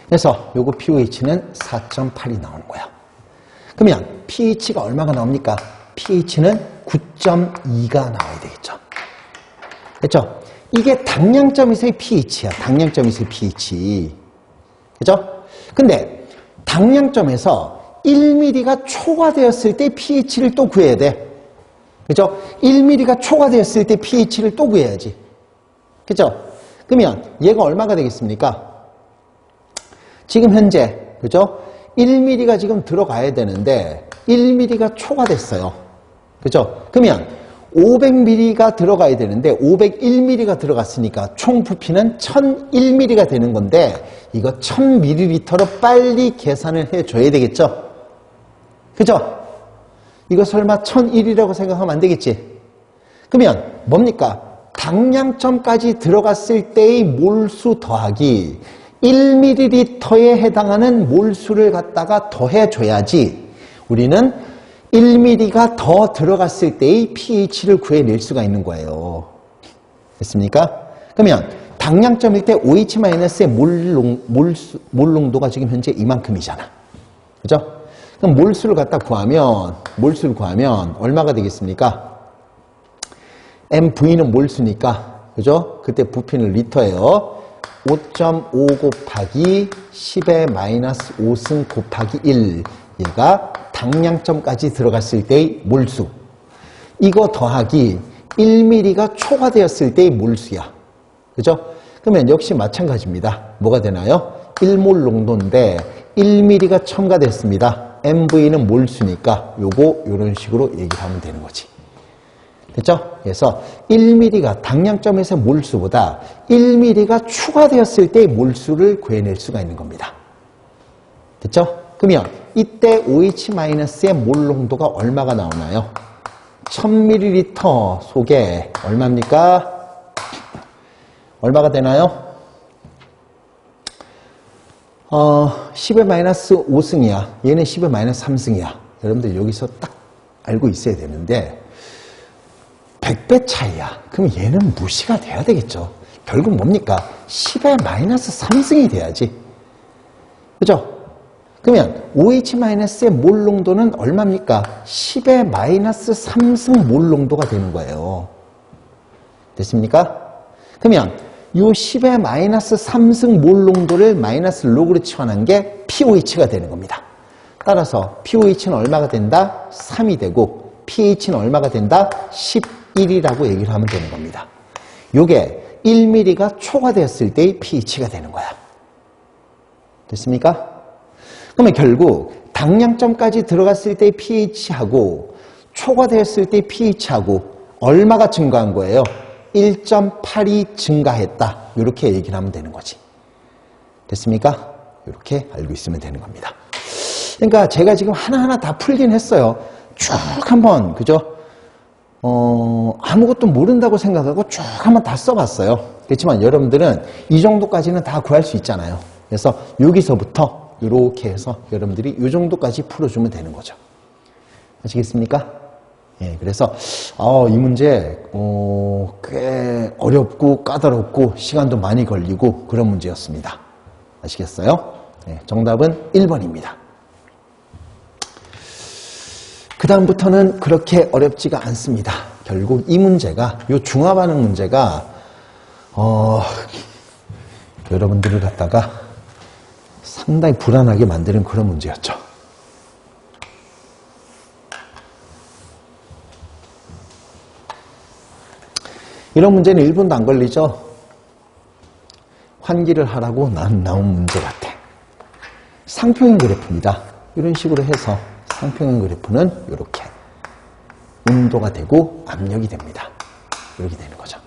S1: 그래서 요거 pOH는 4.8이 나오는 거야. 그러면 pH가 얼마가 나옵니까? pH는 9.2가 나와야 되겠죠. 그렇죠? 이게 당량점에서의 pH야. 당량점에서의 pH. 그죠? 근데 당량점에서 1mm가 초과되었을 때 pH를 또 구해야 돼. 그죠? 1mm가 초과되었을 때 pH를 또 구해야지. 그죠? 그러면 얘가 얼마가 되겠습니까? 지금 현재 그죠? 1mm가 지금 들어가야 되는데 1mm가 초과됐어요. 그죠? 그러면 500mm가 들어가야 되는데 501mm가 들어갔으니까 총 부피는 1001mm가 되는 건데 이거 1000ml로 빨리 계산을 해줘야 되겠죠? 그죠? 이거 설마 1001이라고 생각하면 안 되겠지? 그러면 뭡니까? 당량점까지 들어갔을 때의 몰수 더하기 1ml에 해당하는 몰수를 갖다가 더해줘야지 우리는 1mm가 더 들어갔을 때의 pH를 구해낼 수가 있는 거예요. 됐습니까? 그러면 당량점일 때 OH-의 몰농도가 지금 현재 이만큼이잖아. 그죠? 그럼 몰수를 갖다 몰수를 구하면 얼마가 되겠습니까? MV는 몰수니까, 그죠? 그때 부피는 리터예요. 5.5 곱하기 10의 마이너스 5승 곱하기 1. 얘가 당량점까지 들어갔을 때의 몰수. 이거 더하기 1mm가 초과되었을 때의 몰수야. 그죠? 그러면 역시 마찬가지입니다. 뭐가 되나요? 1몰 농도인데 1mm가 첨가됐습니다. MV는 몰수니까 요거 이런 식으로 얘기를 하면 되는 거지. 됐죠? 그래서 1mm가 당량점에서 몰수보다 1mm가 추가되었을 때의 몰수를 구해낼 수가 있는 겁니다. 됐죠? 그러면 이때 OH-의 몰 농도가 얼마가 나오나요? 1000ml 속에 얼마입니까? 얼마가 되나요? 10의 마이너스 5승이야. 얘는 10의 마이너스 3승이야. 여러분들 여기서 딱 알고 있어야 되는데 100배 차이야. 그럼 얘는 무시가 돼야 되겠죠. 결국 뭡니까? 10의 마이너스 3승이 돼야지. 그죠? 그러면 OH-의 몰 농도는 얼마입니까? 10의 마이너스 3승 몰 농도가 되는 거예요. 됐습니까? 그러면 이 10의 마이너스 3승 몰 농도를 마이너스 로그로 치환한 게 pOH가 되는 겁니다. 따라서 pOH는 얼마가 된다? 3이 되고 pH는 얼마가 된다? 11이라고 얘기를 하면 되는 겁니다. 요게 1mm가 초과되었을 때의 pH가 되는 거야. 됐습니까? 그러면 결국 당량점까지 들어갔을 때의 pH하고 초과되었을 때의 pH하고 얼마가 증가한 거예요? 1.8이 증가했다. 이렇게 얘기를 하면 되는 거지. 됐습니까? 이렇게 알고 있으면 되는 겁니다. 그러니까 제가 지금 하나하나 다 풀긴 했어요. 쭉 한번, 그죠? 아무것도 모른다고 생각하고 쭉 한번 다 써봤어요. 그렇지만 여러분들은 이 정도까지는 다 구할 수 있잖아요. 그래서 여기서부터 이렇게 해서 여러분들이 이 정도까지 풀어주면 되는 거죠. 아시겠습니까? 예, 그래서 이 문제 꽤 어렵고 까다롭고 시간도 많이 걸리고 그런 문제였습니다. 아시겠어요? 네, 정답은 1번입니다. 그 다음부터는 그렇게 어렵지가 않습니다. 결국 이 문제가, 이 중화반응 문제가 여러분들을 갖다가 상당히 불안하게 만드는 그런 문제였죠. 이런 문제는 1분도 안 걸리죠? 환기를 하라고 나온 문제 같아. 상평형 그래프입니다. 이런 식으로 해서 상평형 그래프는 이렇게 운도가 되고 압력이 됩니다. 이렇게 되는 거죠.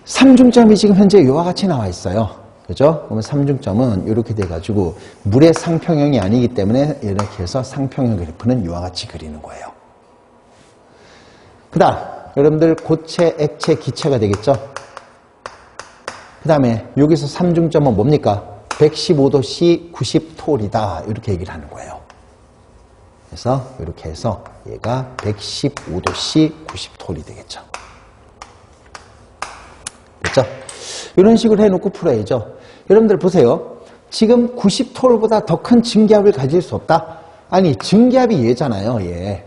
S1: 삼중점이 지금 현재 이와 같이 나와 있어요. 그죠? 그러면 삼중점은 이렇게 돼가지고 물의 상평형이 아니기 때문에 이렇게 해서 상평형 그래프는 이와 같이 그리는 거예요. 그 다음 여러분들 고체, 액체, 기체가 되겠죠? 그 다음에 여기서 삼중점은 뭡니까? 115도씨 90톨이다 이렇게 얘기를 하는 거예요. 그래서 이렇게 해서 얘가 115도씨 90톨이 되겠죠. 됐죠? 이런 식으로 해놓고 풀어야죠. 여러분들 보세요. 지금 90톨보다 더 큰 증기압을 가질 수 없다? 아니 증기압이 얘잖아요. 얘.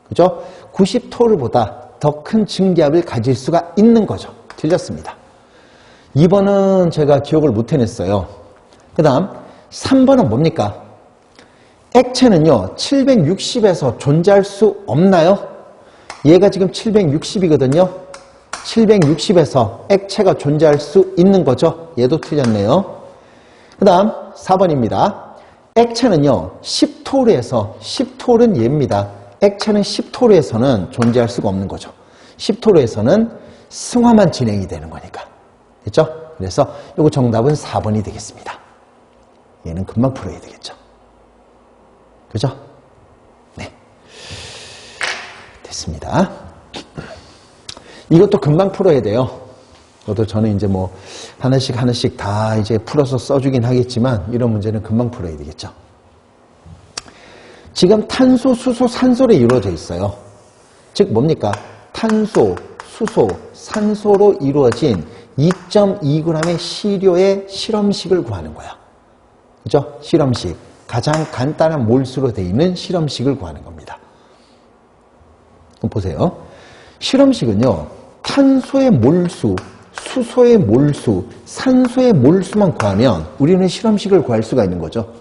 S1: 그죠? 90톨보다 더 큰 증기압을 가질 수가 있는 거죠. 틀렸습니다. 2번은 제가 기억을 못 해냈어요. 그 다음 3번은 뭡니까? 액체는요 760에서 존재할 수 없나요? 얘가 지금 760이거든요. 760에서 액체가 존재할 수 있는 거죠. 얘도 틀렸네요. 그 다음 4번입니다. 액체는요 10토르에서 10톨은 얘입니다. 액체는 10토르에서는 존재할 수가 없는 거죠. 10토르에서는 승화만 진행이 되는 거니까. 됐죠? 그래서 이거 정답은 4번이 되겠습니다. 얘는 금방 풀어야 되겠죠. 그죠? 네. 됐습니다. 이것도 금방 풀어야 돼요. 저도 저는 이제 뭐 하나씩 다 이제 풀어서 써주긴 하겠지만 이런 문제는 금방 풀어야 되겠죠. 지금 탄소, 수소, 산소로 이루어져 있어요. 즉 뭡니까? 탄소, 수소, 산소로 이루어진 2.2g의 시료의 실험식을 구하는 거야. 그죠? 실험식. 가장 간단한 몰수로 되어 있는 실험식을 구하는 겁니다. 그럼 보세요. 실험식은요. 탄소의 몰수, 수소의 몰수, 산소의 몰수만 구하면 우리는 실험식을 구할 수가 있는 거죠.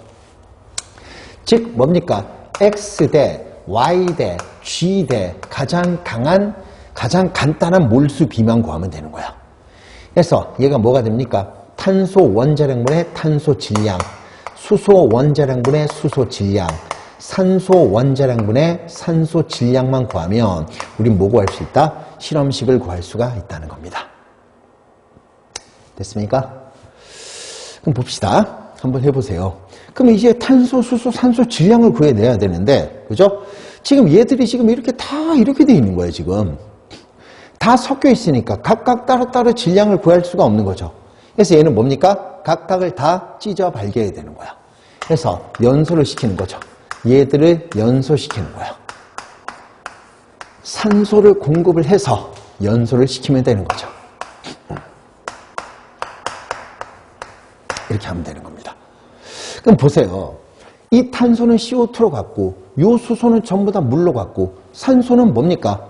S1: 즉 뭡니까? X대, Y대, G대 가장 강한, 가장 간단한 몰수 비만 구하면 되는 거야. 그래서 얘가 뭐가 됩니까? 탄소 원자량분의 탄소 질량, 수소 원자량분의 수소 질량, 산소 원자량분의 산소 질량만 구하면 우린 뭐 구할 수 있다? 실험식을 구할 수가 있다는 겁니다. 됐습니까? 그럼 봅시다. 한번 해보세요. 그럼 이제 탄소, 수소, 산소 질량을 구해내야 되는데, 그죠? 지금 얘들이 지금 이렇게 다 이렇게 돼 있는 거예요, 지금. 다 섞여 있으니까 각각 따로따로 질량을 구할 수가 없는 거죠. 그래서 얘는 뭡니까? 각각을 다 찢어 발견해야 되는 거야. 그래서 연소를 시키는 거죠. 얘들을 연소시키는 거야. 산소를 공급을 해서 연소를 시키면 되는 거죠. 이렇게 하면 되는 겁니다. 그럼 보세요. 이 탄소는 CO2로 갔고 요 수소는 전부 다 물로 갔고 산소는 뭡니까?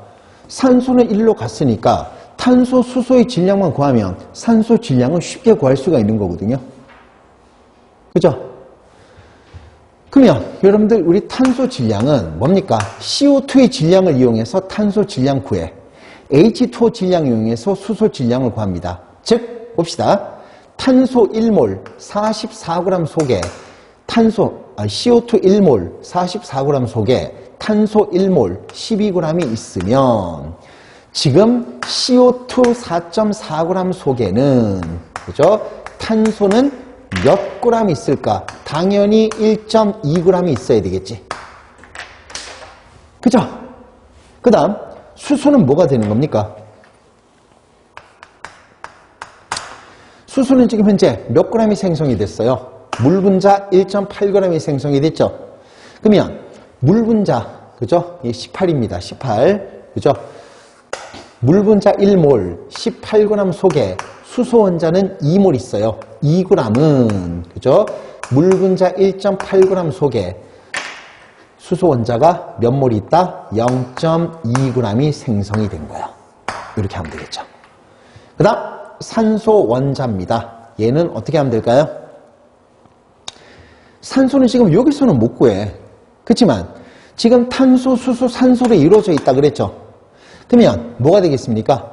S1: 산소는 1로 갔으니까 탄소, 수소의 질량만 구하면 산소 질량은 쉽게 구할 수가 있는 거거든요. 그죠? 그러면 여러분들 우리 탄소 질량은 뭡니까? CO2의 질량을 이용해서 탄소 질량 구해. H2O 질량 이용해서 수소 질량을 구합니다. 즉 봅시다. 탄소 1몰 44g 속에 CO2 1몰 44g 속에 탄소 1몰 12g이 있으면 지금 CO2 4.4g 속에는 그죠? 탄소는 몇 g 있을까? 당연히 1.2g이 있어야 되겠지. 그죠? 그 다음 수소는 뭐가 되는 겁니까? 수소는 지금 현재 몇 g이 생성이 됐어요? 물 분자 1.8g이 생성이 됐죠? 그러면 물 분자 그죠? 이 18입니다. 18. 그죠? 물 분자 1몰, 18g 속에 수소 원자는 2몰 있어요. 2g은, 그죠? 물 분자 1.8g 속에 수소 원자가 몇 몰이 있다? 0.2g이 생성이 된 거야. 이렇게 하면 되겠죠. 그 다음, 산소 원자입니다. 얘는 어떻게 하면 될까요? 산소는 지금 여기서는 못 구해. 그렇지만 지금 탄소, 수소, 산소로 이루어져 있다 그랬죠. 그러면 뭐가 되겠습니까?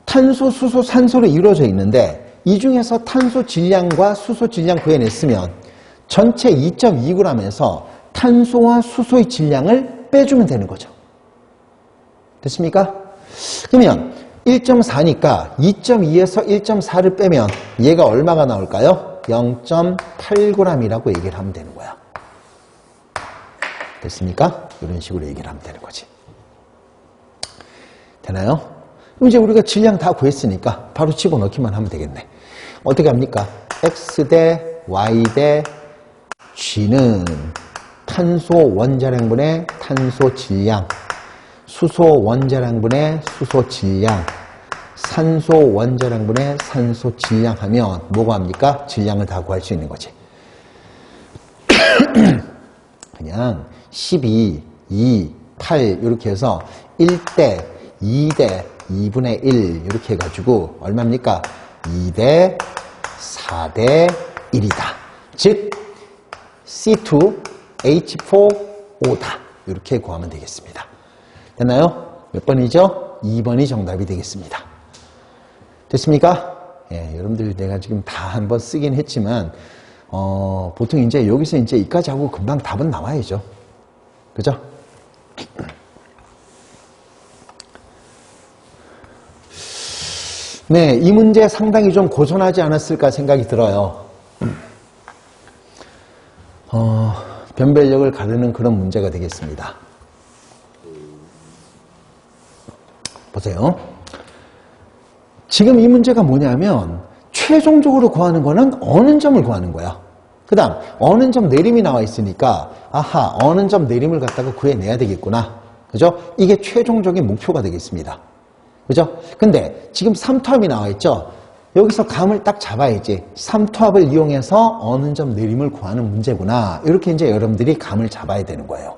S1: 탄소, 수소, 산소로 이루어져 있는데 이 중에서 탄소 질량과 수소 질량 구해냈으면 전체 2.2g에서 탄소와 수소의 질량을 빼주면 되는 거죠. 됐습니까? 그러면 1.4니까 2.2에서 1.4를 빼면 얘가 얼마가 나올까요? 0.8g이라고 얘기를 하면 되는 거야. 됐습니까? 이런 식으로 얘기를 하면 되는 거지. 되나요? 그럼 이제 우리가 질량 다 구했으니까 바로 집어넣기만 하면 되겠네. 어떻게 합니까? X 대 Y 대 G는 탄소 원자량분의 탄소 질량, 수소 원자량분의 수소 질량, 산소 원자량분의 산소 질량 하면 뭐가 합니까? 질량을 다 구할 수 있는 거지. 그냥 12, 2, 8 이렇게 해서 1대, 2대, 2분의 1 이렇게 해가지고 얼마입니까? 2대 4대 1이다. 즉 C2H4O다. 이렇게 구하면 되겠습니다. 됐나요? 몇 번이죠? 2번이 정답이 되겠습니다. 됐습니까? 예, 여러분들 내가 지금 다 한번 쓰긴 했지만 보통 이제 여기서 이제 이까지 하고 금방 답은 나와야죠. 그죠? 네, 이 문제 상당히 좀 고전하지 않았을까 생각이 들어요. 변별력을 가르는 그런 문제가 되겠습니다. 보세요. 지금 이 문제가 뭐냐면 최종적으로 구하는 거는 어느 점을 구하는 거야. 그 다음 어느 점 내림이 나와 있으니까 아하 어느 점 내림을 갖다가 구해내야 되겠구나. 그죠? 이게 최종적인 목표가 되겠습니다. 그죠? 근데 지금 삼투압이 나와 있죠? 여기서 감을 딱 잡아야지. 삼투압을 이용해서 어느 점 내림을 구하는 문제구나. 이렇게 이제 여러분들이 감을 잡아야 되는 거예요.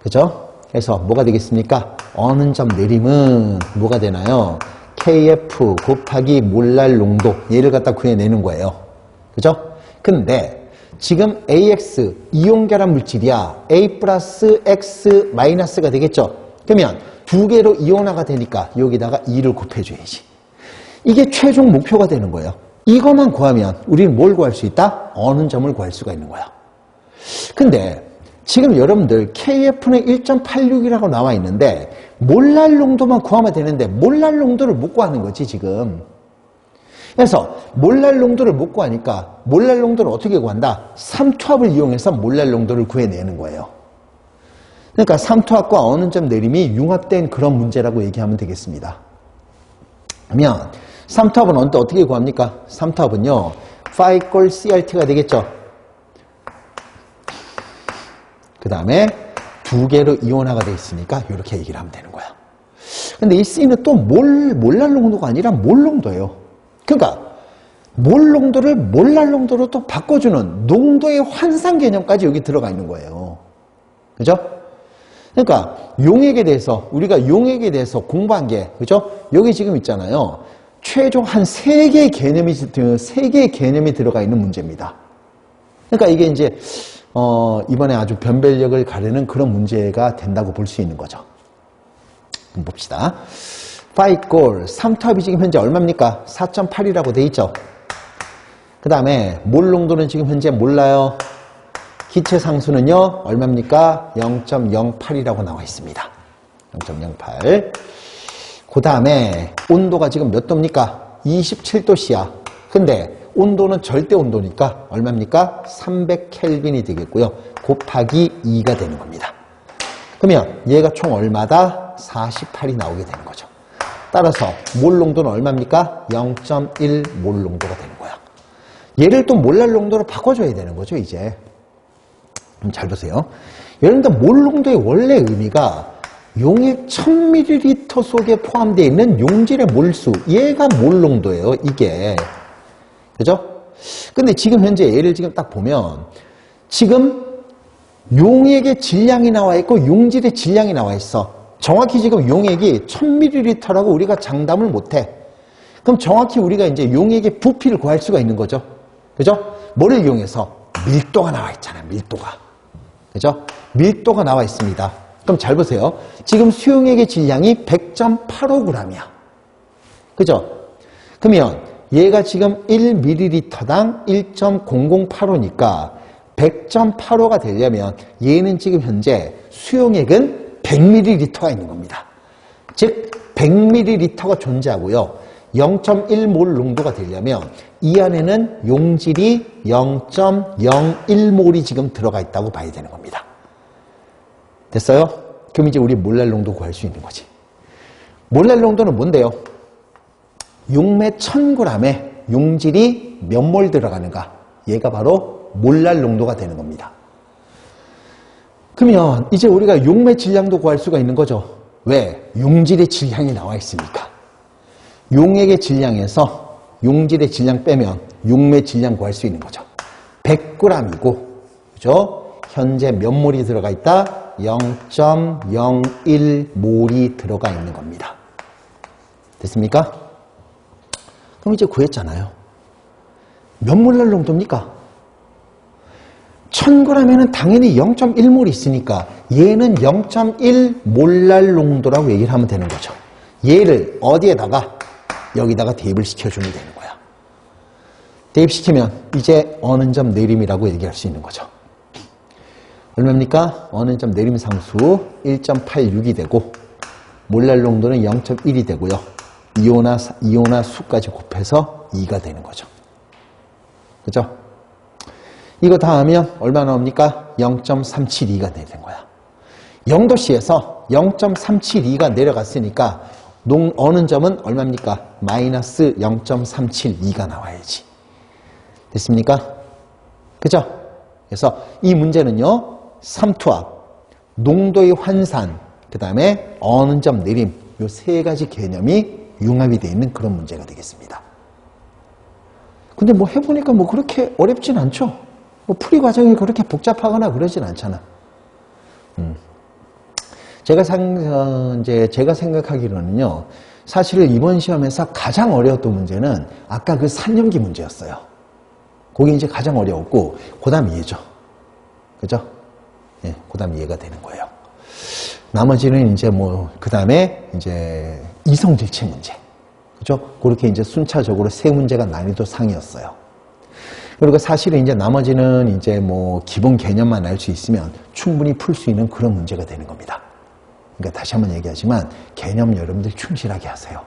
S1: 그죠? 그래서 뭐가 되겠습니까? 어느 점 내림은 뭐가 되나요? KF 곱하기 몰랄 농도. 얘를 갖다 구해내는 거예요. 그죠? 근데 지금 AX 이온결합 물질이야. A 플러스 X 마이너스가 되겠죠? 그러면 두 개로 이온화가 되니까 여기다가 2를 곱해줘야지. 이게 최종 목표가 되는 거예요. 이것만 구하면 우리는 뭘 구할 수 있다? 어느 점을 구할 수가 있는 거야. 근데 지금 여러분들 KF는 1.86이라고 나와 있는데 몰랄 농도만 구하면 되는데 몰랄 농도를 못 구하는 거지 지금. 그래서 몰랄 농도를 못 구하니까 몰랄 농도를 어떻게 구한다? 삼투압을 이용해서 몰랄 농도를 구해내는 거예요. 그러니까 삼투압과 어느 점 내림이 융합된 그런 문제라고 얘기하면 되겠습니다. 그러면 삼투압은 어떻게 구합니까? 삼투압은요, phi 꼴 CRT가 되겠죠. 그 다음에 두 개로 이온화가 되어 있으니까 이렇게 얘기를 하면 되는 거야. 근데 이 C는 또 몰랄 농도가 아니라 몰 농도예요. 그러니까 몰 농도를 몰랄 농도로 또 바꿔주는 농도의 환상 개념까지 여기 들어가 있는 거예요. 그죠? 그러니까 용액에 대해서 우리가 용액에 대해서 공부한 게 그죠? 여기 지금 있잖아요. 최종 한 3개의 개념이 들어가 있는 문제입니다. 그러니까 이게 이제 이번에 아주 변별력을 가르는 그런 문제가 된다고 볼 수 있는 거죠. 한번 봅시다. phi 꼴 삼투압이 지금 현재 얼마입니까? 4.8이라고 돼 있죠. 그 다음에 몰 농도는 지금 현재 몰라요. 기체 상수는요 얼마입니까? 0.08이라고 나와 있습니다. 0.08. 그 다음에 온도가 지금 몇 도입니까? 27도씨야. 근데 온도는 절대 온도니까 얼마입니까? 300켈빈이 되겠고요. 곱하기 2가 되는 겁니다. 그러면 얘가 총 얼마다? 48이 나오게 되는 거죠. 따라서 몰 농도는 얼마입니까? 0.1 몰 농도가 되는 거야. 얘를 또 몰랄 농도로 바꿔줘야 되는 거죠, 이제. 잘 보세요. 여러분들 몰 농도의 원래 의미가 용액 1000ml 속에 포함되어 있는 용질의 몰수, 얘가 몰 농도예요, 이게. 그죠? 근데 지금 현재 얘를 지금 딱 보면 지금 용액의 질량이 나와 있고 용질의 질량이 나와 있어. 정확히 지금 용액이 1000ml라고 우리가 장담을 못해. 그럼 정확히 우리가 이제 용액의 부피를 구할 수가 있는 거죠. 그죠? 뭐를 이용해서? 밀도가 나와 있잖아요, 밀도가. 그죠? 밀도가 나와 있습니다. 그럼 잘 보세요. 지금 수용액의 질량이 100.85g이야. 그죠? 그러면 얘가 지금 1ml당 1.0085니까 100.85가 되려면 얘는 지금 현재 수용액은 100ml가 있는 겁니다. 즉 100ml가 존재하고요. 0.1몰 농도가 되려면 이 안에는 용질이 0.01몰이 지금 들어가 있다고 봐야 되는 겁니다. 됐어요? 그럼 이제 우리 몰랄 농도 구할 수 있는 거지. 몰랄 농도는 뭔데요? 용매 1000g에 용질이 몇 몰 들어가는가? 얘가 바로 몰랄 농도가 되는 겁니다. 그러면 이제 우리가 용매 질량도 구할 수가 있는 거죠. 왜? 용질의 질량이 나와 있으니까. 용액의 질량에서 용질의 질량 빼면 용매 질량 구할 수 있는 거죠. 100g이고, 그죠? 현재 몇 몰이 들어가 있다? 0.01몰이 들어가 있는 겁니다. 됐습니까? 그럼 이제 구했잖아요. 몇 몰랄 농도입니까? 1000g에는 당연히 0.1몰이 있으니까 얘는 0.1몰랄 농도라고 얘기를 하면 되는 거죠. 얘를 어디에다가? 여기다가 대입을 시켜주면 되는 거야. 대입시키면 이제 어느 점 내림이라고 얘기할 수 있는 거죠. 얼마입니까? 어느 점 내림 상수 1.86이 되고 몰랄 농도는 0.1이 되고요. 이온화 수까지 곱해서 2가 되는 거죠. 그죠? 이거 다 하면 얼마 나옵니까? 0.372가 되는 거야. 0도씨에서 0.372가 내려갔으니까 어느 점은 얼마입니까? 마이너스 0.372가 나와야지. 됐습니까? 그죠? 그래서 이 문제는요, 삼투압, 농도의 환산, 그 다음에 어느 점 내림, 이 세 가지 개념이 융합이 되어 있는 그런 문제가 되겠습니다. 근데 뭐 해보니까 뭐 그렇게 어렵진 않죠? 뭐 풀이 과정이 그렇게 복잡하거나 그러진 않잖아. 제가 생각하기로는요, 사실 이번 시험에서 가장 어려웠던 문제는 아까 그 산염기 문제였어요. 그게 이제 가장 어려웠고, 그 다음 얘죠. 그죠? 예, 그 다음 얘가 되는 거예요. 나머지는 이제 뭐, 그 다음에 이제 이성질체 문제. 그죠? 그렇게 이제 순차적으로 세 문제가 난이도 상이었어요. 그리고 사실은 이제 나머지는 이제 뭐 기본 개념만 알 수 있으면 충분히 풀 수 있는 그런 문제가 되는 겁니다. 그러니까 다시 한번 얘기하지만 개념 여러분들 충실하게 하세요.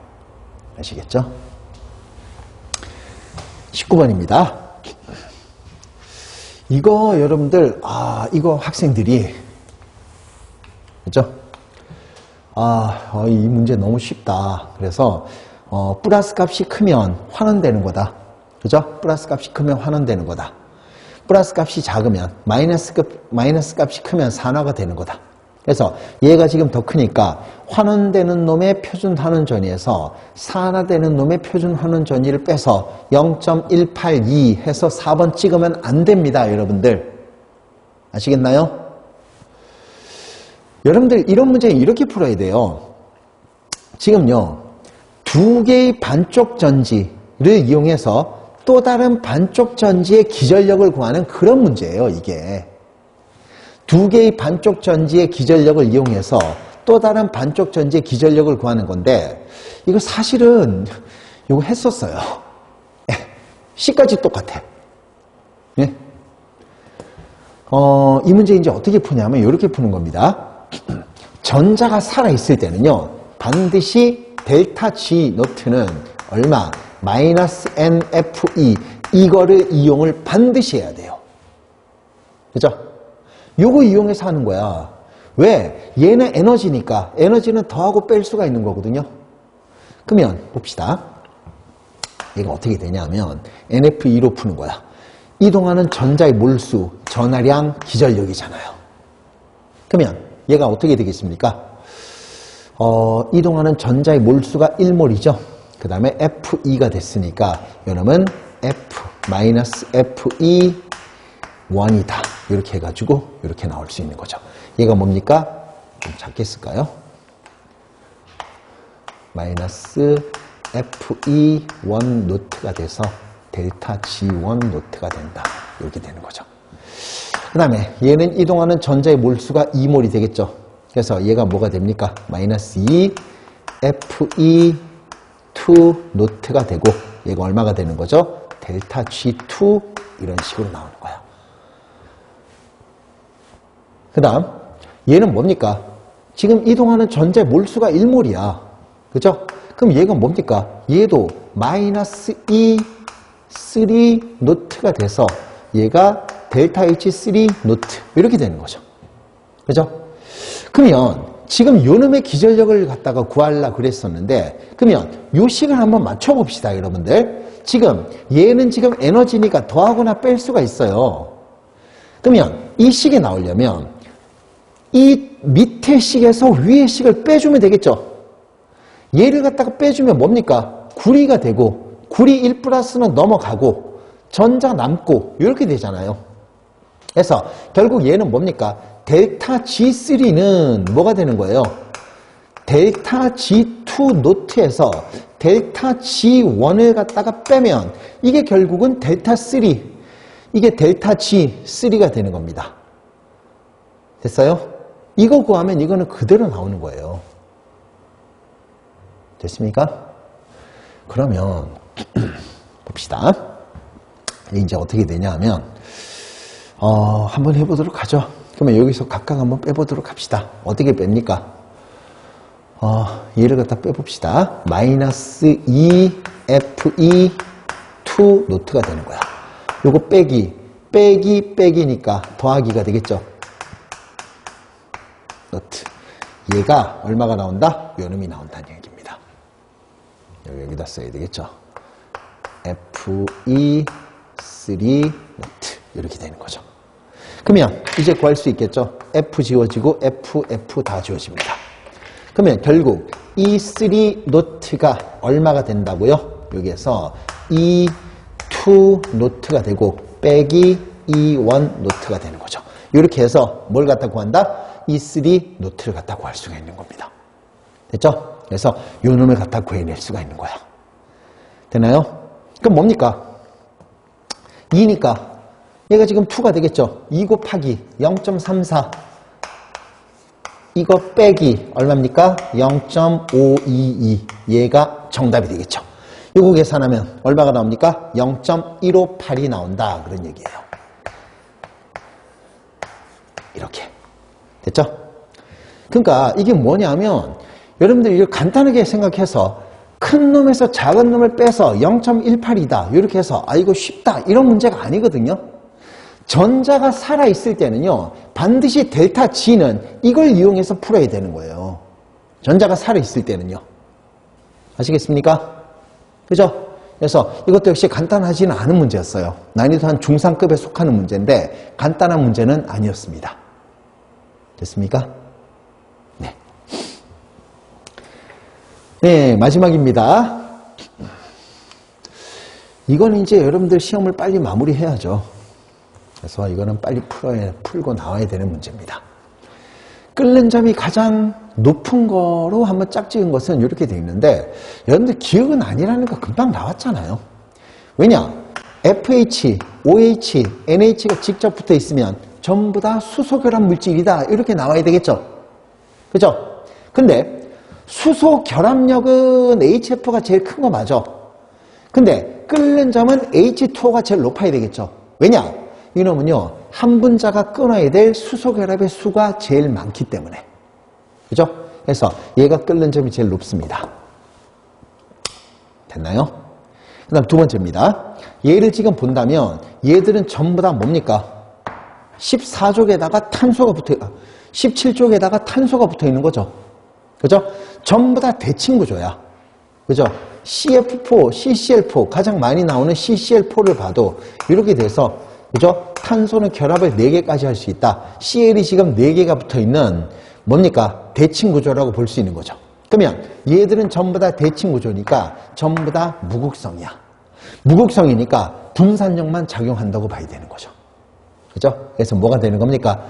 S1: 아시겠죠? 19번입니다. 이거 여러분들, 이거 학생들이, 그죠? 이 문제 너무 쉽다. 그래서, 플러스 값이 크면 환원되는 거다. 그죠? 플러스 값이 크면 환원되는 거다. 플러스 값이 작으면, 마이너스 값이 크면 산화가 되는 거다. 그래서 얘가 지금 더 크니까 환원되는 놈의 표준 환원전위에서 산화되는 놈의 표준 환원전위를 빼서 0.182 해서 4번 찍으면 안 됩니다, 여러분들. 아시겠나요? 여러분들 이런 문제 이렇게 풀어야 돼요. 지금요, 두 개의 반쪽 전지를 이용해서 또 다른 반쪽 전지의 기전력을 구하는 그런 문제예요, 이게. 두 개의 반쪽 전지의 기전력을 이용해서 또 다른 반쪽 전지의 기전력을 구하는 건데, 이거 사실은 이거 했었어요. C까지 똑같아. 예? 이 문제 이제 어떻게 푸냐면 이렇게 푸는 겁니다. 전자가 살아있을 때는요, 반드시 델타 G 노트는 얼마? 마이너스 NFE, 이거를 이용을 반드시 해야 돼요. 그죠? 요거 이용해서 하는 거야. 왜? 얘는 에너지니까. 에너지는 더하고 뺄 수가 있는 거거든요. 그러면 봅시다. 얘가 어떻게 되냐면 NF2로 푸는 거야. 이동하는 전자의 몰수, 전하량 기전력이잖아요. 그러면 얘가 어떻게 되겠습니까? 이동하는 전자의 몰수가 1몰이죠. 그 다음에 Fe2가 됐으니까 이놈은 F-Fe1이다. 이렇게 해가지고 이렇게 나올 수 있는 거죠. 얘가 뭡니까? 좀 작게 쓸까요? 마이너스 Fe1 노트가 돼서 델타 G1 노트가 된다. 이렇게 되는 거죠. 그 다음에 얘는 이동하는 전자의 몰수가 2몰이 되겠죠. 그래서 얘가 뭐가 됩니까? 마이너스 2 Fe2 노트가 되고 얘가 얼마가 되는 거죠? 델타 G2 이런 식으로 나오는 거야. 그 다음 얘는 뭡니까? 지금 이동하는 전자의 몰수가 1몰이야. 그죠? 그럼 얘가 뭡니까? 얘도 마이너스 2 3 노트가 돼서 얘가 델타 H3 노트 이렇게 되는 거죠. 그죠? 그러면 지금 요놈의 기전력을 갖다가 구하려고 그랬었는데 그러면 요 식을 한번 맞춰봅시다 여러분들. 지금 얘는 지금 에너지니까 더하거나 뺄 수가 있어요. 그러면 이 식이 나오려면 이 밑에 식에서 위에 식을 빼주면 되겠죠. 얘를 갖다가 빼주면 뭡니까? 구리가 되고 구리 1 플러스는 넘어가고 전자 남고 이렇게 되잖아요. 그래서 결국 얘는 뭡니까? 델타 G3는 뭐가 되는 거예요? 델타 G2 노트에서 델타 G1을 갖다가 빼면 이게 결국은 델타 3, 이게 델타 G3가 되는 겁니다. 됐어요? 이거 구하면 이거는 그대로 나오는 거예요. 됐습니까? 그러면 봅시다. 이제 어떻게 되냐 하면 한번 해보도록 하죠. 그러면 여기서 각각 한번 빼보도록 합시다. 어떻게 뺍니까? 얘를 갖다 빼봅시다. 마이너스 2Fe2 노트가 되는 거야. 요거 빼기니까 더하기가 되겠죠. 노트. 얘가 얼마가 나온다? 요놈이 나온다는 얘기입니다. 여기다 써야 되겠죠. Fe3 노트. 이렇게 되는 거죠. 그러면 이제 구할 수 있겠죠. F 지워지고 F 다 지워집니다. 그러면 결국 E3 노트가 얼마가 된다고요? 여기에서 E2 노트가 되고 빼기 E1 노트가 되는 거죠. 이렇게 해서 뭘 갖다 구한다? E3 노트를 갖다 구할 수가 있는 겁니다. 됐죠? 그래서 요 놈을 갖다 구해낼 수가 있는 거야. 되나요? 그럼 뭡니까? 2니까 얘가 지금 2가 되겠죠. 2 곱하기 0.34 이거 빼기 얼마입니까? 0.522 얘가 정답이 되겠죠. 이거 계산하면 얼마가 나옵니까? 0.158이 나온다 그런 얘기예요. 이렇게 됐죠? 그러니까 이게 뭐냐면 여러분들이 이걸 간단하게 생각해서 큰 놈에서 작은 놈을 빼서 0.18이다 이렇게 해서 이거 쉽다 이런 문제가 아니거든요. 전자가 살아있을 때는요 반드시 델타 G는 이걸 이용해서 풀어야 되는 거예요. 전자가 살아있을 때는요. 아시겠습니까? 그죠? 그래서 이것도 역시 간단하지는 않은 문제였어요. 난이도 한 중상급에 속하는 문제인데 간단한 문제는 아니었습니다. 됐습니까? 네. 네, 마지막입니다. 이건 이제 여러분들 시험을 빨리 마무리해야죠. 그래서 이거는 빨리 풀고 나와야 되는 문제입니다. 끓는 점이 가장 높은 거로 한번 짝지은 것은 이렇게 되어 있는데 여러분들 기억은 아니라는 거 금방 나왔잖아요. 왜냐? FH, OH, NH가 직접 붙어 있으면 전부 다 수소결합 물질이다 이렇게 나와야 되겠죠. 그죠? 근데 수소 결합력은 HF가 제일 큰 거 맞아. 근데 끓는 점은 H2O가 제일 높아야 되겠죠. 왜냐? 이놈은요 한 분자가 끊어야 될 수소 결합의 수가 제일 많기 때문에. 그죠? 그래서 얘가 끓는 점이 제일 높습니다. 됐나요? 그 다음 두 번째입니다. 얘를 지금 본다면 얘들은 전부 다 뭡니까? 14쪽에다가 탄소가 붙어, 17쪽에다가 탄소가 붙어 있는 거죠. 그죠? 전부 다 대칭 구조야. 그죠? CF4, CCl4, 가장 많이 나오는 CCl4를 봐도 이렇게 돼서, 그죠? 산소는 결합을 4개까지 할 수 있다. CL이 지금 4개가 붙어있는 뭡니까? 대칭 구조라고 볼 수 있는 거죠. 그러면 얘들은 전부 다 대칭 구조니까 전부 다 무극성이야. 무극성이니까 분산력만 작용한다고 봐야 되는 거죠. 그죠? 그래서 뭐가 되는 겁니까?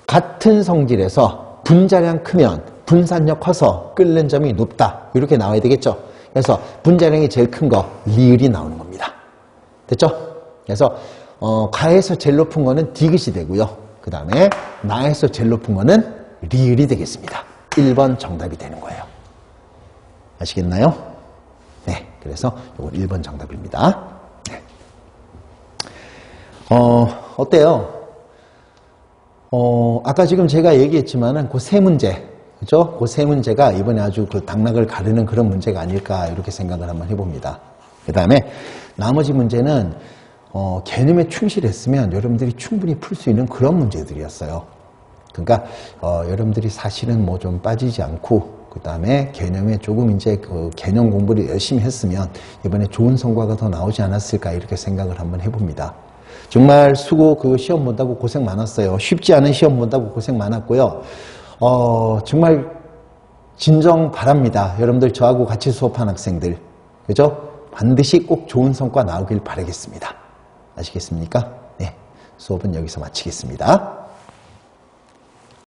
S1: 같은 성질에서 분자량 크면 분산력 커서 끓는 점이 높다. 이렇게 나와야 되겠죠? 그래서 분자량이 제일 큰 거 리을이 나오는 겁니다. 됐죠? 그래서 가에서 제일 높은 거는 디귿이 되고요. 그 다음에 나에서 제일 높은 거는 리을이 되겠습니다. 1번 정답이 되는 거예요. 아시겠나요? 네, 그래서 이거 1번 정답입니다. 네. 어때요? 아까 지금 제가 얘기했지만은 그 세 문제, 그죠? 그 세 문제가 이번에 아주 그 당락을 가르는 그런 문제가 아닐까 이렇게 생각을 한번 해봅니다. 그 다음에 나머지 문제는 개념에 충실했으면 여러분들이 충분히 풀 수 있는 그런 문제들이었어요. 그러니까 여러분들이 사실은 뭐 좀 빠지지 않고 그 다음에 개념에 조금 이제 그 개념 공부를 열심히 했으면 이번에 좋은 성과가 더 나오지 않았을까 이렇게 생각을 한번 해봅니다. 정말 수고 그 시험 본다고 고생 많았어요. 쉽지 않은 시험 본다고 고생 많았고요. 정말 진정 바랍니다. 여러분들 저하고 같이 수업한 학생들, 그죠? 반드시 꼭 좋은 성과 나오길 바라겠습니다. 아시겠습니까? 네, 수업은 여기서 마치겠습니다.